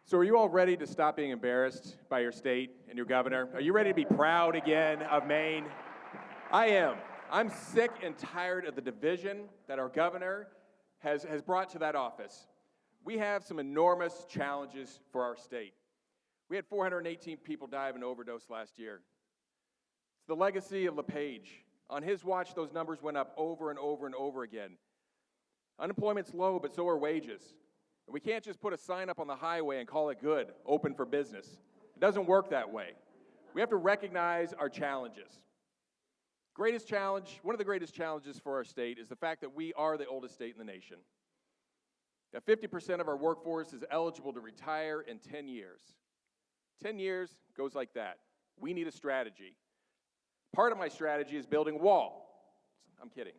So are you all ready to stop being embarrassed by your state and your governor? Are you ready to be proud again of Maine? I am. I'm sick and tired of the division that our governor has brought to that office. We have some enormous challenges for our state. We had 418 people die of an overdose last year. It's the legacy of LePage. On his watch, those numbers went up over and over and over again. Unemployment's low, but so are wages. And we can't just put a sign up on the highway and call it good, open for business. It doesn't work that way. We have to recognize our challenges. Greatest challenge, one of the greatest challenges for our state is the fact that we are the oldest state in the nation. That 50% of our workforce is eligible to retire in 10 years. 10 years goes like that. We need a strategy. Part of my strategy is building a wall. I'm kidding.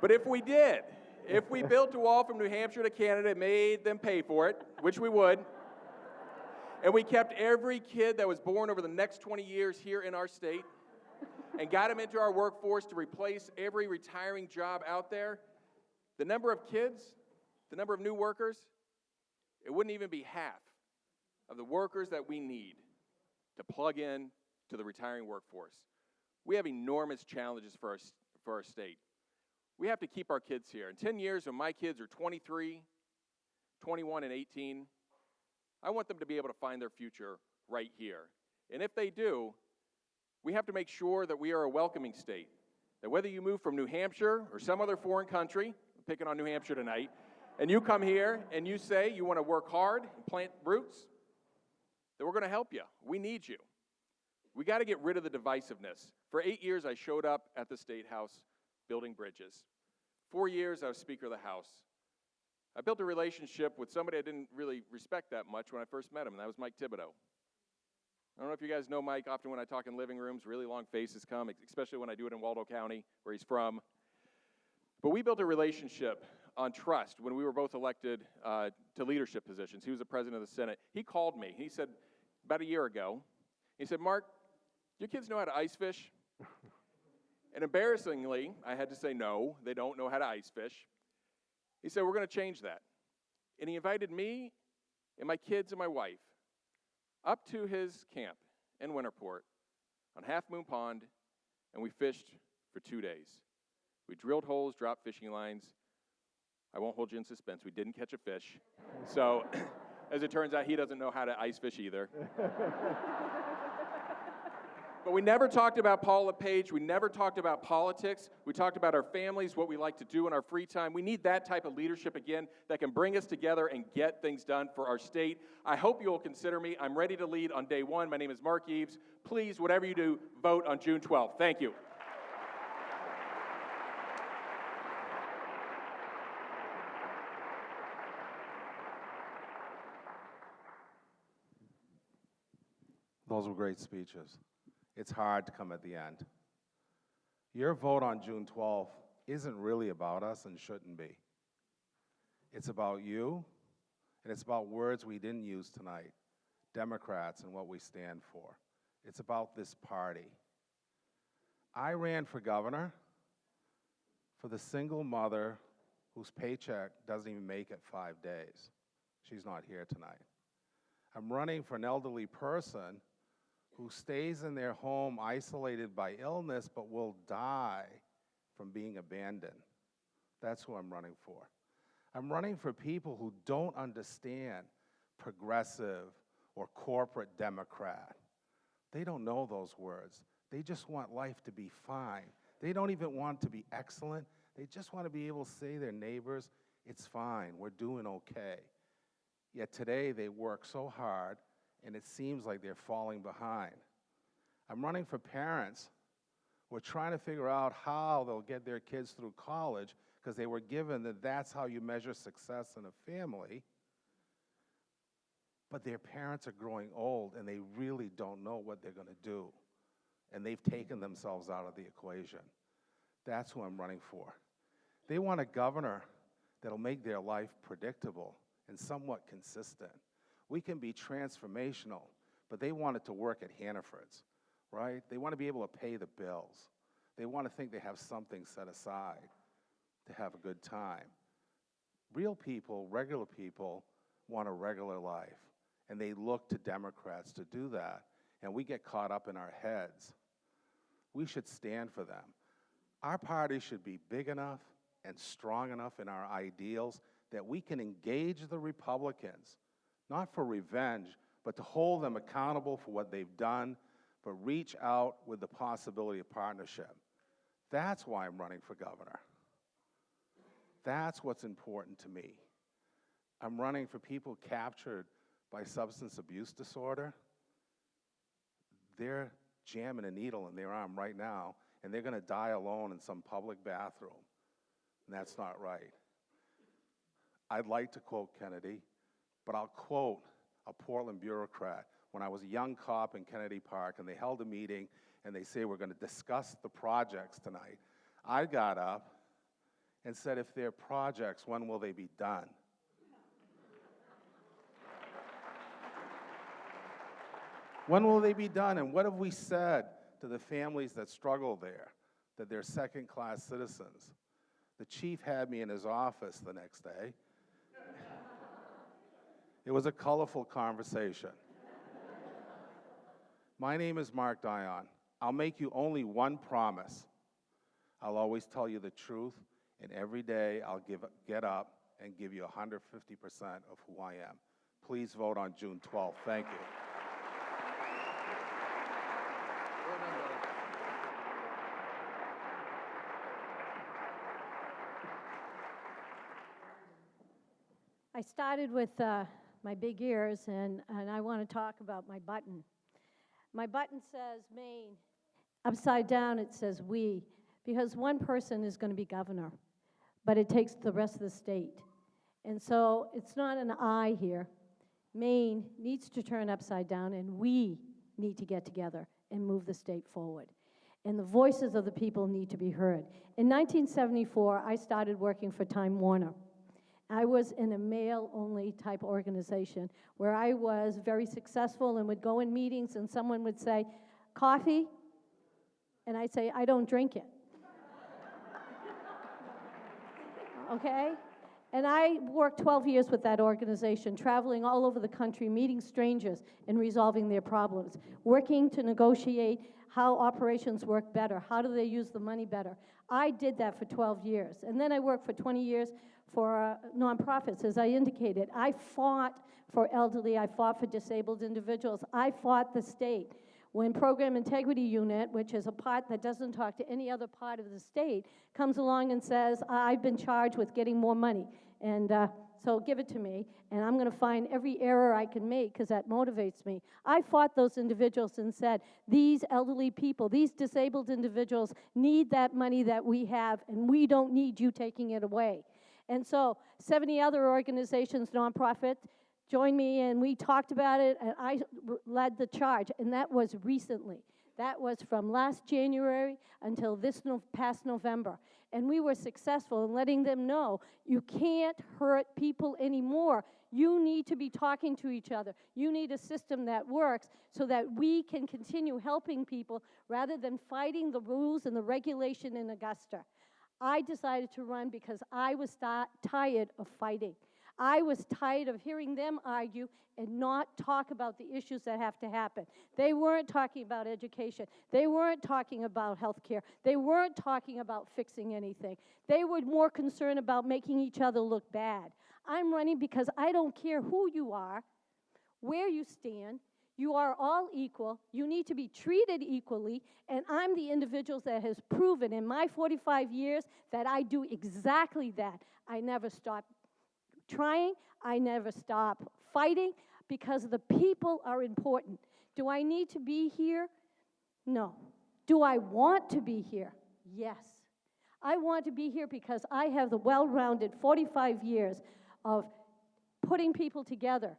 But if we built a wall from New Hampshire to Canada and made them pay for it, which we would, and we kept every kid that was born over the next 20 years here in our state and got them into our workforce to replace every retiring job out there, the number of kids, the number of new workers, it wouldn't even be half of the workers that we need to plug in to the retiring workforce. We have enormous challenges for our state. We have to keep our kids here. In 10 years, when my kids are 23, 21, and 18, I want them to be able to find their future right here. And if they do, we have to make sure that we are a welcoming state. That whether you move from New Hampshire or some other foreign country, I'm picking on New Hampshire tonight, and you come here and you say you want to work hard and plant roots, then we're going to help you. We need you. We got to get rid of the divisiveness. For 8 years, I showed up at the State House building bridges. 4 years, I was Speaker of the House. I built a relationship with somebody I didn't really respect that much when I first met him, and that was Mike Thibodeau. I don't know if you guys know Mike. Often when I talk in living rooms, really long faces come, especially when I do it in Waldo County, where he's from. But we built a relationship on trust when we were both elected to leadership positions. He was the president of the Senate. He called me. He said, about a year ago, he said, Mark, your kids know how to ice fish? And embarrassingly, I had to say, no, they don't know how to ice fish. He said, we're going to change that. And he invited me and my kids and my wife up to his camp in Winterport on Half Moon Pond, and we fished for 2 days. We drilled holes, dropped fishing lines. I won't hold you in suspense. We didn't catch a fish. So, as it turns out, he doesn't know how to ice fish either. But we never talked about Paul LePage. We never talked about politics. We talked about our families, what we like to do in our free time. We need that type of leadership again that can bring us together and get things done for our state. I hope you will consider me. I'm ready to lead on day one. My name is Mark Eves. Please, whatever you do, vote on June 12th. Thank you. Those were great speeches. It's hard to come at the end. Your vote on June 12th isn't really about us and shouldn't be. It's about you, and it's about words we didn't use tonight, Democrats and what we stand for. It's about this party. I ran for governor for the single mother whose paycheck doesn't even make it 5 days. She's not here tonight. I'm running for an elderly person who stays in their home isolated by illness but will die from being abandoned. That's who I'm running for. I'm running for people who don't understand progressive or corporate Democrat. They don't know those words. They just want life to be fine. They don't even want to be excellent. They just want to be able to say to their neighbors, it's fine, we're doing okay. Yet today they work so hard and it seems like they're falling behind. I'm running for parents who are trying to figure out how they'll get their kids through college because they were given that that's how you measure success in a family. But their parents are growing old and they really don't know what they're going to do. And they've taken themselves out of the equation. That's who I'm running for. They want a governor that'll make their life predictable and somewhat consistent. We can be transformational, but they want it to work at Hannaford's, right? They want to be able to pay the bills. They want to think they have something set aside to have a good time. Real people, regular people, want a regular life, and they look to Democrats to do that, and we get caught up in our heads. We should stand for them. Our party should be big enough and strong enough in our ideals that we can engage the Republicans, not for revenge, but to hold them accountable for what they've done, but reach out with the possibility of partnership. That's why I'm running for governor. That's what's important to me. I'm running for people captured by substance abuse disorder. They're jamming a needle in their arm right now, and they're going to die alone in some public bathroom. And that's not right. I'd like to quote Kennedy, but I'll quote a Portland bureaucrat. When I was a young cop in Kennedy Park, and they held a meeting, and they say, we're going to discuss the projects tonight, I got up and said, if they're projects, when will they be done? When will they be done? And what have we said to the families that struggle there, that they're second-class citizens? The chief had me in his office the next day. It was a colorful conversation. My name is Mark Dion. I'll make you only one promise. I'll always tell you the truth, and every day I'll get up and give you 150% of who I am. Please vote on June 12th. Thank you. I started with my big ears, and I want to talk about my button. My button says Maine. Upside down, it says we, because one person is going to be governor, but it takes the rest of the state. And so it's not an I here. Maine needs to turn upside down, and we need to get together and move the state forward. And the voices of the people need to be heard. In 1974, I started working for Time Warner. I was in a male-only type organization where I was very successful and would go in meetings and someone would say, coffee? And I'd say, I don't drink it. Okay? And I worked 12 years with that organization, traveling all over the country, meeting strangers and resolving their problems, working to negotiate how operations work better, how do they use the money better. I did that for 12 years. And then I worked for 20 years for nonprofits, as I indicated. I fought for elderly, I fought for disabled individuals, I fought the state. When Program Integrity Unit, which is a part that doesn't talk to any other part of the state, comes along and says, I've been charged with getting more money, and so give it to me, and I'm going to find every error I can make because that motivates me. I fought those individuals and said, these elderly people, these disabled individuals need that money that we have, and we don't need you taking it away. And so 70 other organizations, nonprofit, joined me, and we talked about it, and I led the charge, and that was recently. That was from last January until this past November. And we were successful in letting them know you can't hurt people anymore. You need to be talking to each other. You need a system that works so that we can continue helping people rather than fighting the rules and the regulation in Augusta. I decided to run because I was tired of fighting. I was tired of hearing them argue and not talk about the issues that have to happen. They weren't talking about education. They weren't talking about health care. They weren't talking about fixing anything. They were more concerned about making each other look bad. I'm running because I don't care who you are, where you stand. You are all equal. You need to be treated equally, and I'm the individual that has proven in my 45 years that I do exactly that. I never stop trying. I never stop fighting because the people are important. Do I need to be here? No. Do I want to be here? Yes. I want to be here because I have the well-rounded 45 years of putting people together,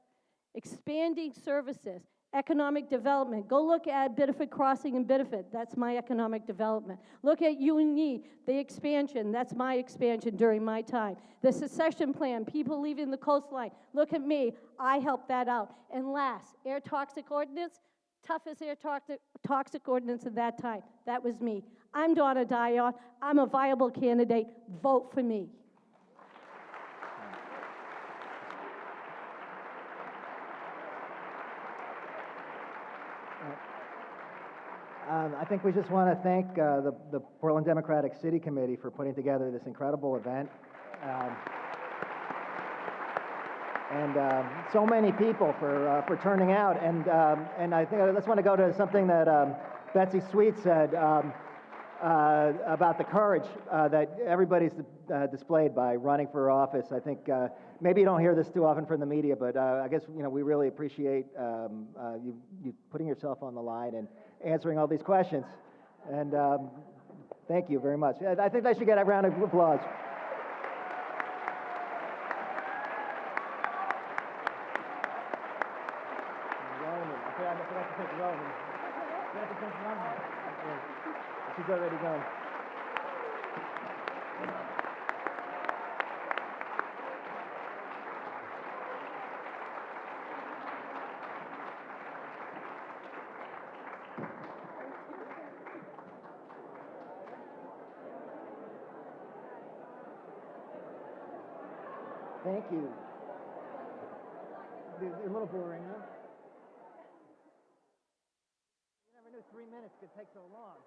expanding services, economic development. Go look at Biddeford Crossing and Biddeford. That's my economic development. Look at UNE, the expansion. That's my expansion during my time. The secession plan, people leaving the coastline. Look at me. I helped that out. And last, air toxic ordinance, toughest air toxic ordinance at that time. That was me. I'm Donna Dion. I'm a viable candidate. Vote for me. I think we just want to thank the Portland Democratic City Committee for putting together this incredible event. And so many people for turning out. And I think I just want to go to something that Betsy Sweet said about the courage that everybody's displayed by running for office. I think maybe you don't hear this too often from the media, but I guess we really appreciate you putting yourself on the line and answering all these questions. And thank you very much. I think they should get a round of applause. I forgot to take Roman. You have to take Roman. She's already gone. Thank you. A little boring, huh? 3 minutes could take so long.